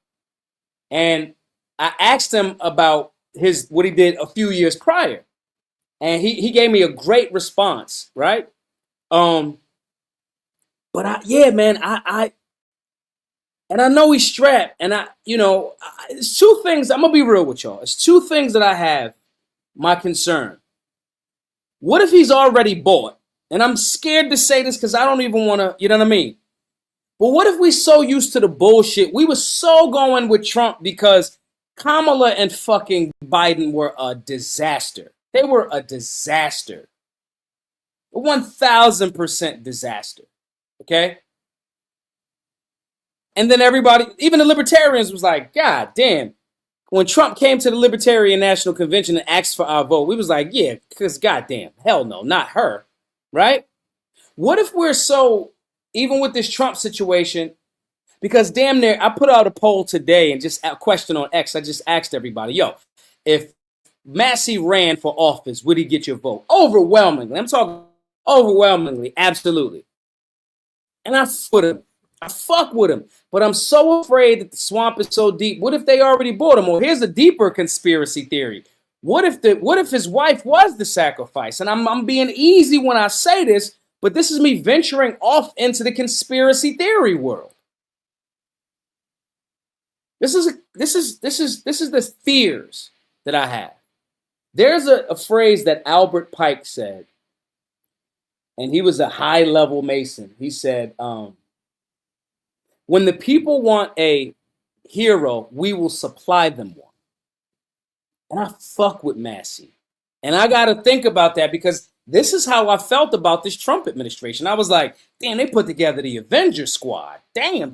And I asked him about what he did a few years prior. And he gave me a great response, right? But and I know he's strapped. And it's 2 things. I'm going to be real with y'all. It's 2 things that I have my concern. What if he's already bought? And I'm scared to say this because I don't even want to, you know what I mean? But what if we so used to the bullshit? We were so going with Trump because Kamala and fucking Biden were a disaster. They were a disaster. A 1,000% disaster. Okay? And then everybody, even the libertarians was like, God damn. When Trump came to the Libertarian National Convention and asked for our vote, we was like, yeah, because goddamn, hell no, not her. Right? What if we're so... Even with this Trump situation, because damn near, I put out a poll today and just a question on X. I just asked everybody, yo, if Massie ran for office, would he get your vote? Overwhelmingly. I'm talking overwhelmingly, absolutely. And I put him I fuck with him. But I'm so afraid that the swamp is so deep. What if they already bought him? Or here's a deeper conspiracy theory. What if his wife was the sacrifice? And I'm being easy when I say this, but this is me venturing off into the conspiracy theory world. This is the fears that I have. There's a phrase that Albert Pike said, and he was a high-level Mason. He said, when the people want a hero, we will supply them one. And I fuck with Massie. And I got to think about that because this is how I felt about this Trump administration. I was like, damn, they put together the Avengers Squad. Damn.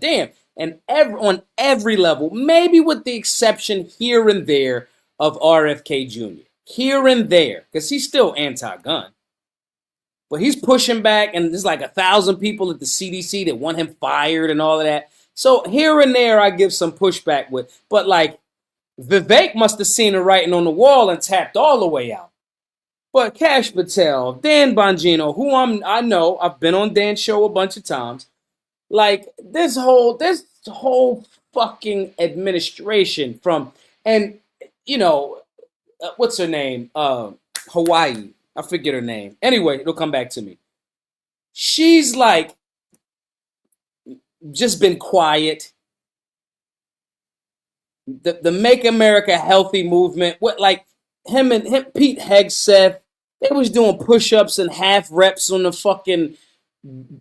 And on every level, maybe with the exception here and there of RFK Jr. Here and there, because he's still anti-gun. But he's pushing back, and there's like 1,000 people at the CDC that want him fired and all of that. So here and there, I give some pushback with. But like, Vivek must have seen the writing on the wall and tapped all the way out. But Kash Patel, Dan Bongino, who I know, I've been on Dan's show a bunch of times. Like this whole fucking administration from, and you know, what's her name? Hawaii. I forget her name. Anyway, it'll come back to me. She's like just been quiet. The Make America Healthy movement, what like him, Pete Hegseth, they was doing push-ups and half reps on the fucking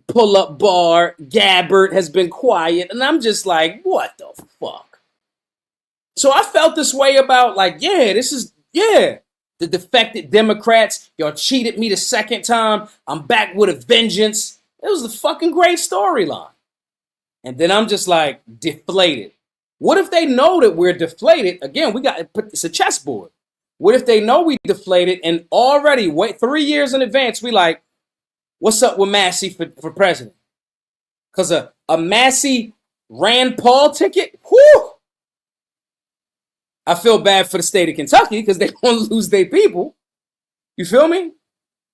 pull-up bar. Gabbard has been quiet, and I'm just like, what the fuck? So I felt this way about like, the defected Democrats, y'all cheated me the second time. I'm back with a vengeance. It was a fucking great storyline. And then I'm just like deflated. What if they know that we're deflated? Again, we got to put this a chessboard. What if they know we deflated and already 3 years in advance, we like, what's up with Massie for president? Because a Massie Rand Paul ticket? Whew! I feel bad for the state of Kentucky because they're going to lose their people. You feel me?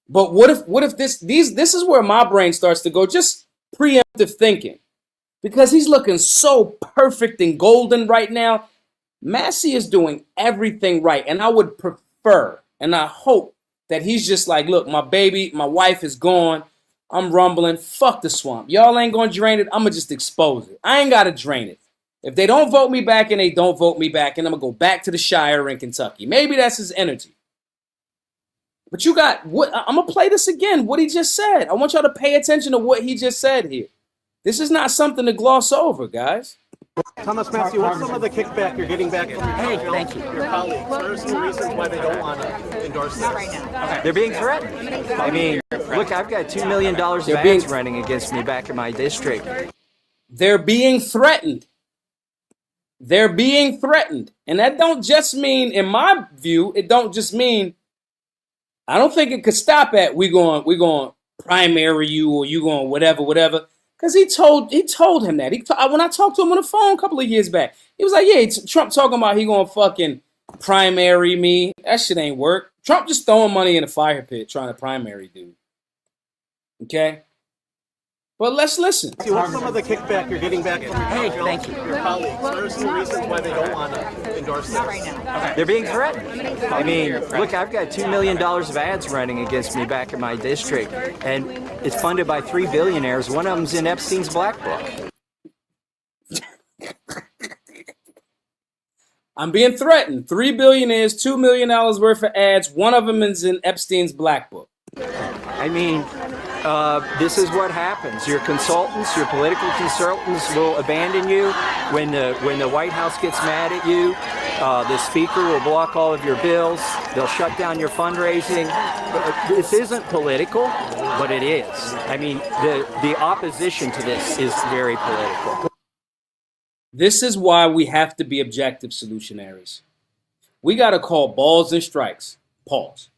But what if this is where my brain starts to go, just preemptive thinking. Because he's looking so perfect and golden right now. Massie is doing everything right. And I would prefer, and I hope that he's just like, look, my wife is gone. I'm rumbling. Fuck the swamp. Y'all ain't going to drain it. I'm going to just expose it. I ain't got to drain it. If they don't vote me back and they don't vote me back, and I'm going to go back to the Shire in Kentucky. Maybe that's his energy. But you got what? I'm going to play this again, what he just said. I want y'all to pay attention to what he just said here. This is not something to gloss over, guys. Thomas Massie, what's some of the kickback you're getting back from your colleagues? What are some reasons why they don't want to endorse this? They're being threatened. I mean, look, I've got $2 million of ads running against me back in my district. They're being threatened. They're being threatened. And that don't just mean, in my view, it don't just mean, I don't think it could stop at we going primary you or you going whatever. Because he told him that. When I talked to him on the phone a couple of years back, he was like, yeah, Trump talking about he going to fucking primary me. That shit ain't work. Trump just throwing money in a fire pit trying to primary dude. Okay? But let's listen. What's some of the kickback you're getting back from your colleagues? What are some reasons why they don't want to endorse this? They're being threatened. I mean, look, I've got $2 million of ads running against me back in my district, and it's funded by 3 billionaires. One of them's in Epstein's black book. I'm being threatened. 3 billionaires, $2 million worth of ads. One of them is in Epstein's black book. I mean, this is what happens. Your consultants, your political consultants will abandon you when the White House gets mad at you. The speaker will block all of your bills. They'll shut down your fundraising. This isn't political, but it is. I mean, the opposition to this is very political. This is why we have to be objective solutionaries. We got to call balls and strikes. Pause.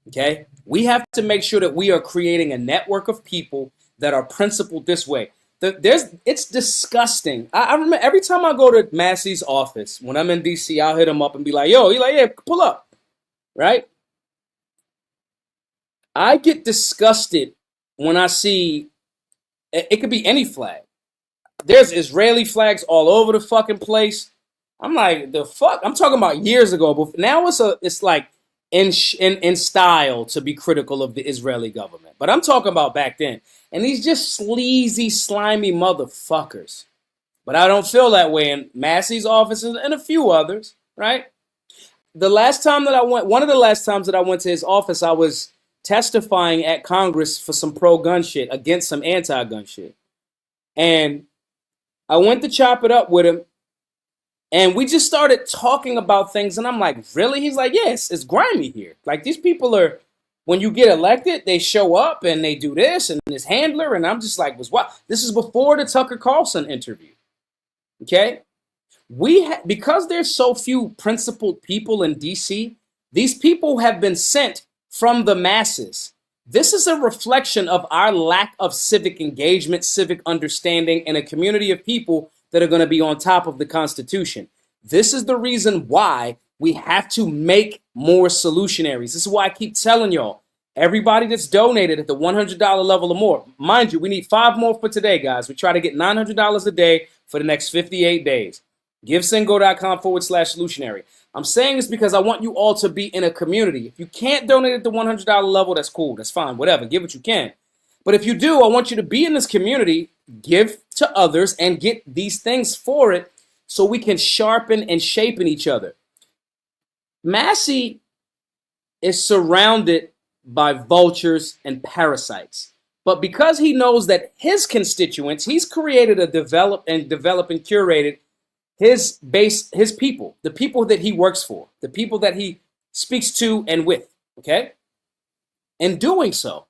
Okay? We have to make sure that we are creating a network of people that are principled this way. It's disgusting. I remember every time I go to Massie's office, when I'm in DC, I'll hit him up and be like, yo, he's like, yeah, pull up. Right? I get disgusted when I see, it could be any flag. There's Israeli flags all over the fucking place. I'm like, the fuck? I'm talking about years ago, but now it's like in style to be critical of the Israeli government. But I'm talking about back then. And these just sleazy, slimy motherfuckers. But I don't feel that way in Massie's offices and a few others, right? The last time that I went, one of the last times that I went to his office, I was testifying at Congress for some pro-gun shit against some anti-gun shit. And I went to chop it up with him, and we just started talking about things, and I'm like, really? He's like, yes, it's grimy here. Like, these people are, when you get elected, they show up, and they do this, and this handler, and I'm just like, what? This is before the Tucker Carlson interview, okay? Because there's so few principled people in D.C., these people have been sent from the masses. This is a reflection of our lack of civic engagement, civic understanding, and a community of people that are going to be on top of the Constitution. This is the reason why we have to make more solutionaries. This is why I keep telling y'all, everybody that's donated at the $100 level or more, mind you, we need 5 more for today, guys. We try to get $900 a day for the next 58 days. GiveSendGo.com/solutionary. I'm saying this because I want you all to be in a community. If you can't donate at the $100 level, that's cool. That's fine. Whatever. Give what you can. But if you do, I want you to be in this community, give to others, and get these things for it so we can sharpen and shape in each other. Massie is surrounded by vultures and parasites. But because he knows that his constituents, he's created a developed and curated his base, his people, the people that he works for, the people that he speaks to and with, okay? In doing so,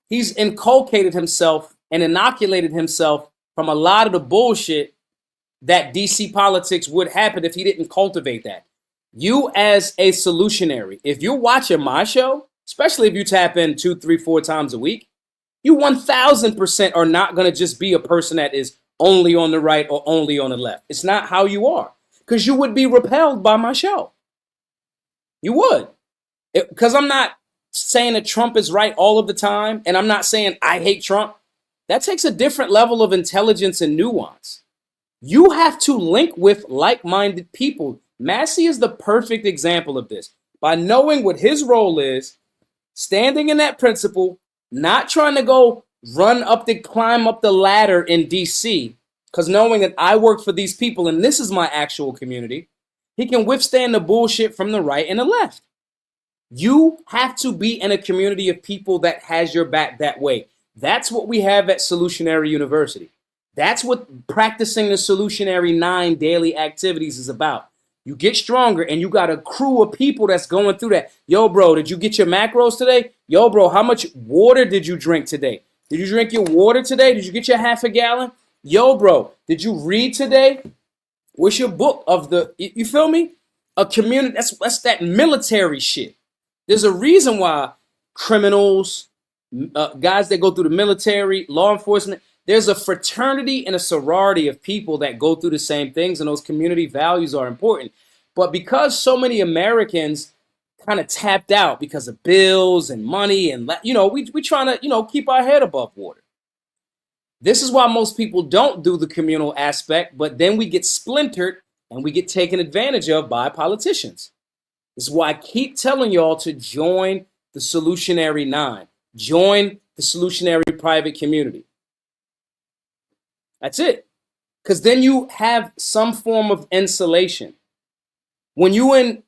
he's inculcated himself and inoculated himself from a lot of the bullshit that DC politics would happen if he didn't cultivate that. You as a solutionary, if you're watching my show, especially if you tap in 2, 3, 4 times a week, you 1000% are not going to just be a person that is only on the right or only on the left. It's not how you are, because you would be repelled by my show. You would. Because I'm not saying that Trump is right all of the time, and I'm not saying I hate Trump. That takes a different level of intelligence and nuance. You have to link with like-minded people. Massie is the perfect example of this. By knowing what his role is, standing in that principle, not trying to go climb up the ladder in DC, because knowing that I work for these people and this is my actual community, he can withstand the bullshit from the right and the left. You have to be in a community of people that has your back that way. That's what we have at Solutionary University. That's what practicing the Solutionary 9 daily activities is about. You get stronger, and you got a crew of people that's going through that. Yo, bro, did you get your macros today? Yo, bro, how much water did you drink today? Did you drink your water today? Did you get your half a gallon? Yo, bro, did you read today? What's your book of the, you feel me? A community, that's that military shit. There's a reason why criminals, guys that go through the military, law enforcement, there's a fraternity and a sorority of people that go through the same things, and those community values are important. But because so many Americans kind of tapped out because of bills and money, and we trying to keep our head above water. This is why most people don't do the communal aspect, but then we get splintered and we get taken advantage of by politicians. This is why I keep telling y'all to join the Solutionary 9. Join the Solutionary private community. That's it. Because then you have some form of insulation. When you in,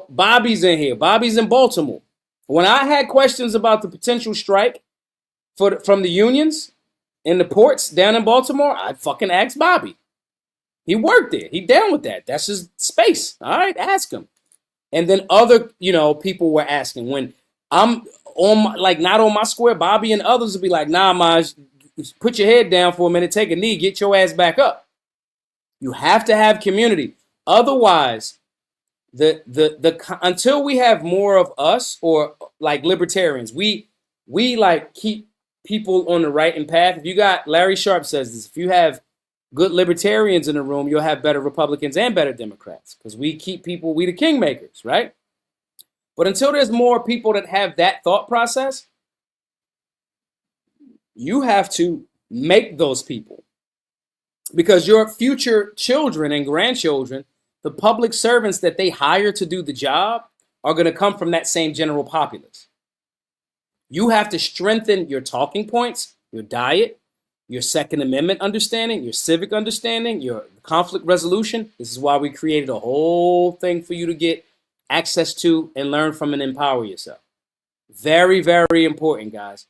Bobby's in here. Bobby's in Baltimore. When I had questions about the potential strike from the unions in the ports down in Baltimore, I fucking asked Bobby. He worked there. He down with that. That's his space. All right, ask him. And then other, people were asking. When I'm on not on my square, Bobby and others would be like, nah, Maj, put your head down for a minute, take a knee, get your ass back up. You have to have community. Otherwise, until we have more of us, or like libertarians, we keep people on the right and path. If you got, Larry Sharp says this, if you have good libertarians in the room, you'll have better Republicans and better Democrats, because we keep people, we the kingmakers, right? But until there's more people that have that thought process, you have to make those people. Because your future children and grandchildren, the public servants that they hire to do the job, are going to come from that same general populace. You have to strengthen your talking points, your diet, your Second Amendment understanding, your civic understanding, your conflict resolution. This is why we created a whole thing for you to get access to and learn from and empower yourself. Very, very important, guys.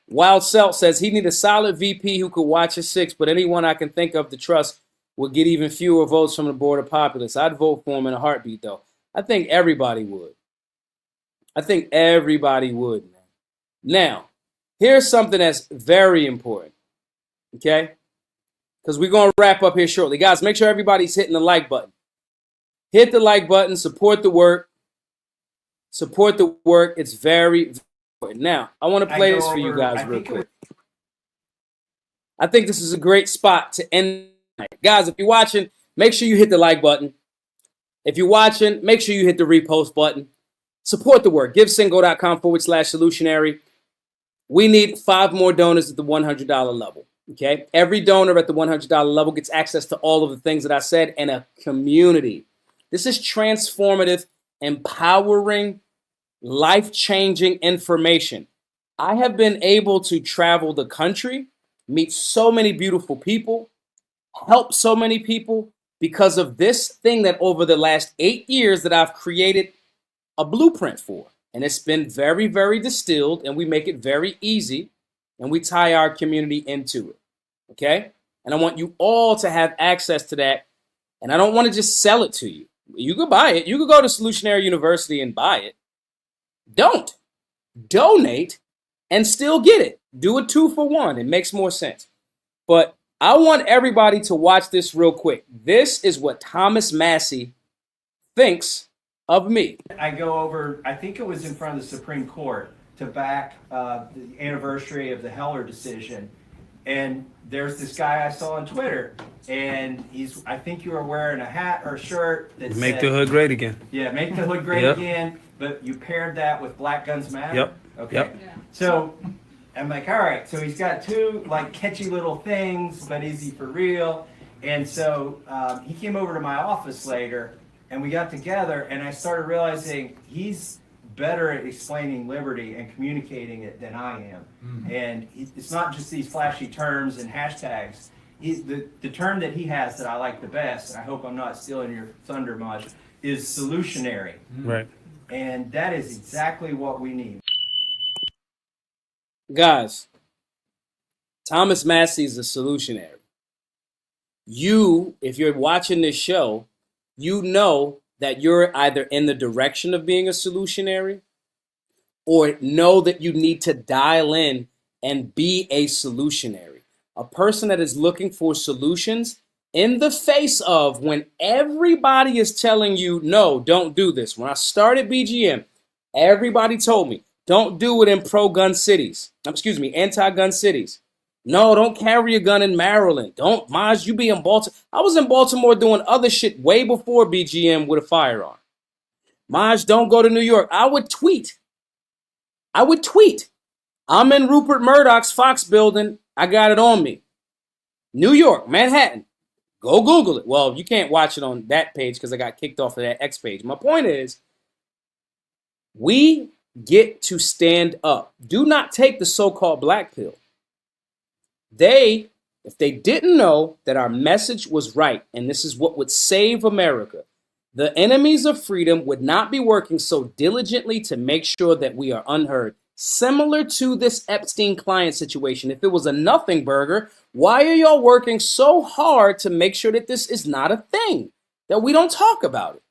Wild Celt says he need a solid VP who could watch his six, but anyone I can think of to trust will get even fewer votes from the board of populace. I'd vote for him in a heartbeat, though. I think everybody would. I think everybody would, man. Now, here's something that's very important, okay? Because we're going to wrap up here shortly. Guys, make sure everybody's hitting the like button. Hit the like button. Support the work. Support the work. It's very, very important. Now, I want to play this for you guys real quick. I think this is a great spot to end tonight. Guys, if you're watching, make sure you hit the like button. If you're watching, make sure you hit the repost button. Support the work. GiveSingo.com/solutionary. We need 5 more donors at the $100 level. Okay. Every donor at the $100 level gets access to all of the things that I said and a community. This is transformative, empowering, life-changing information. I have been able to travel the country, meet so many beautiful people, help so many people because of this thing that over the last 8 years that I've created a blueprint for. And it's been very, very distilled, and we make it very easy, and we tie our community into it, okay? And I want you all to have access to that, and I don't want to just sell it to you. You could buy it. You could go to Solutionary University and buy it. Don't. Donate and still get it. Do a 2-for-1. It makes more sense. But I want everybody to watch this real quick. This is what Thomas Massie thinks of me. I go over, I think it was in front of the Supreme Court to back the anniversary of the Heller decision. And there's this guy I saw on Twitter, and I think you were wearing a hat or a shirt that Make said, the hood great again. Yeah, make the hood great Yep. again, but you paired that with Black Guns Matter? Yep. Okay. Yep. So I'm like, all right, so he's got 2 like catchy little things, but is he for real? And so he came over to my office later, and we got together, and I started realizing he's better at explaining liberty and communicating it than I am. Mm-hmm. And it's not just these flashy terms and hashtags. The term that he has that I like the best, and I hope I'm not stealing your thunder much, is solutionary. Right. And that is exactly what we need. Guys, Thomas Massie is a solutionary. You, if you're watching this show, you know that you're either in the direction of being a solutionary or know that you need to dial in and be a solutionary. A person that is looking for solutions in the face of when everybody is telling you, no, don't do this. When I started BGM, everybody told me, don't do it in pro-gun cities. Anti-gun cities. No, don't carry a gun in Maryland. Don't, Maj, you be in Baltimore. I was in Baltimore doing other shit way before BGM with a firearm. Maj, don't go to New York. I would tweet. I'm in Rupert Murdoch's Fox building. I got it on me. New York, Manhattan. Go Google it. Well, you can't watch it on that page because I got kicked off of that X page. My point is, we get to stand up. Do not take the so-called black pill. If they didn't know that our message was right, and this is what would save America, the enemies of freedom would not be working so diligently to make sure that we are unheard. Similar to this Epstein client situation, if it was a nothing burger, why are y'all working so hard to make sure that this is not a thing, that we don't talk about it?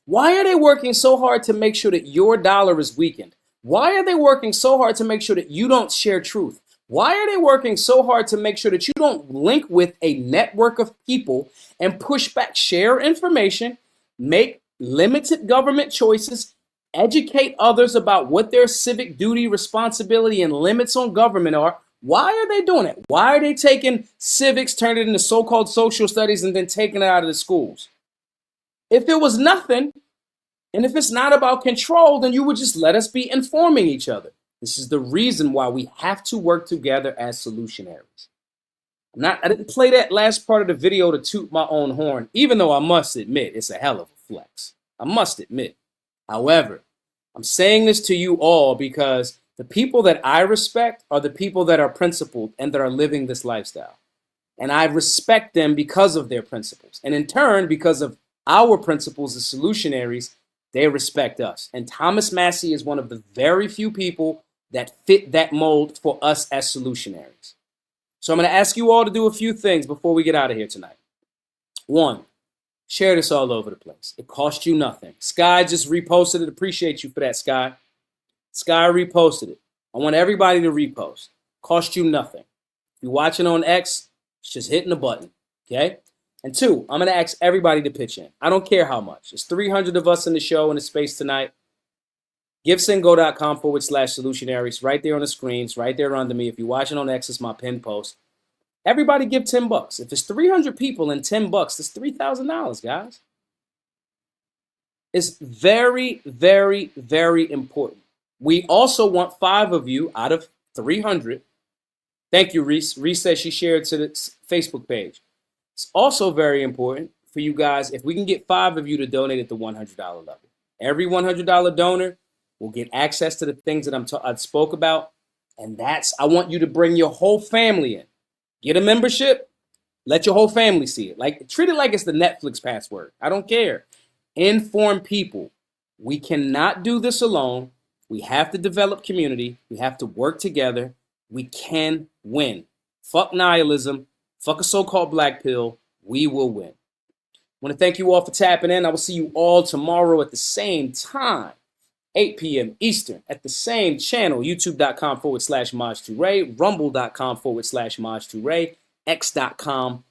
Why are they working so hard to make sure that your dollar is weakened? Why are they working so hard to make sure that you don't share truth? Why are they working so hard to make sure that you don't link with a network of people and push back, share information, make limited government choices, educate others about what their civic duty, responsibility, and limits on government are? Why are they doing it? Why are they taking civics, turning it into so-called social studies, and then taking it out of the schools? If it was nothing, and if it's not about control, then you would just let us be informing each other. This is the reason why we have to work together as solutionaries. I didn't play that last part of the video to toot my own horn, even though I must admit it's a hell of a flex. I must admit. However, I'm saying this to you all because the people that I respect are the people that are principled and that are living this lifestyle. And I respect them because of their principles. And in turn, because of our principles as solutionaries, they respect us. And Thomas Massie is one of the very few people that fit that mold for us as solutionaries. So I'm going to ask you all to do a few things before we get out of here tonight. One, share this all over the place. It costs you nothing. Sky just reposted it. Appreciate you for that, Sky. Sky reposted it. I want everybody to repost. Cost you nothing. If you're watching on X, it's just hitting the button, okay? And two, I'm going to ask everybody to pitch in. I don't care how much. There's 300 of us in the show in the space tonight. GiveSendGo.com/solutionaries. Right there on the screens, right there under me. If you're watching on X, it's my pinned post. Everybody give $10. If it's 300 people and $10, that's $3,000, guys. It's very, very, very important. We also want 5 of you out of 300. Thank you, Reese. Reese says she shared to the Facebook page. It's also very important for you guys if we can get 5 of you to donate at the $100 level. Every $100 donor will get access to the things that I spoke about. And I want you to bring your whole family in. Get a membership. Let your whole family see it. Treat it like it's the Netflix password. I don't care. Inform people. We cannot do this alone. We have to develop community. We have to work together. We can win. Fuck nihilism. Fuck a so-called black pill. We will win. I want to thank you all for tapping in. I will see you all tomorrow at the same time. 8 p.m. Eastern at the same channel, youtube.com/Maj2Ray, rumble.com/Maj2Ray, x.com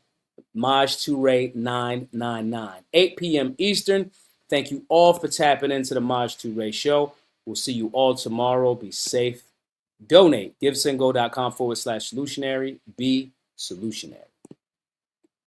Maj2Ray999. 8 p.m. Eastern. Thank you all for tapping into the Maj2Ray show. We'll see you all tomorrow. Be safe. Donate. GiveSendGo.com/solutionary. Be solutionary.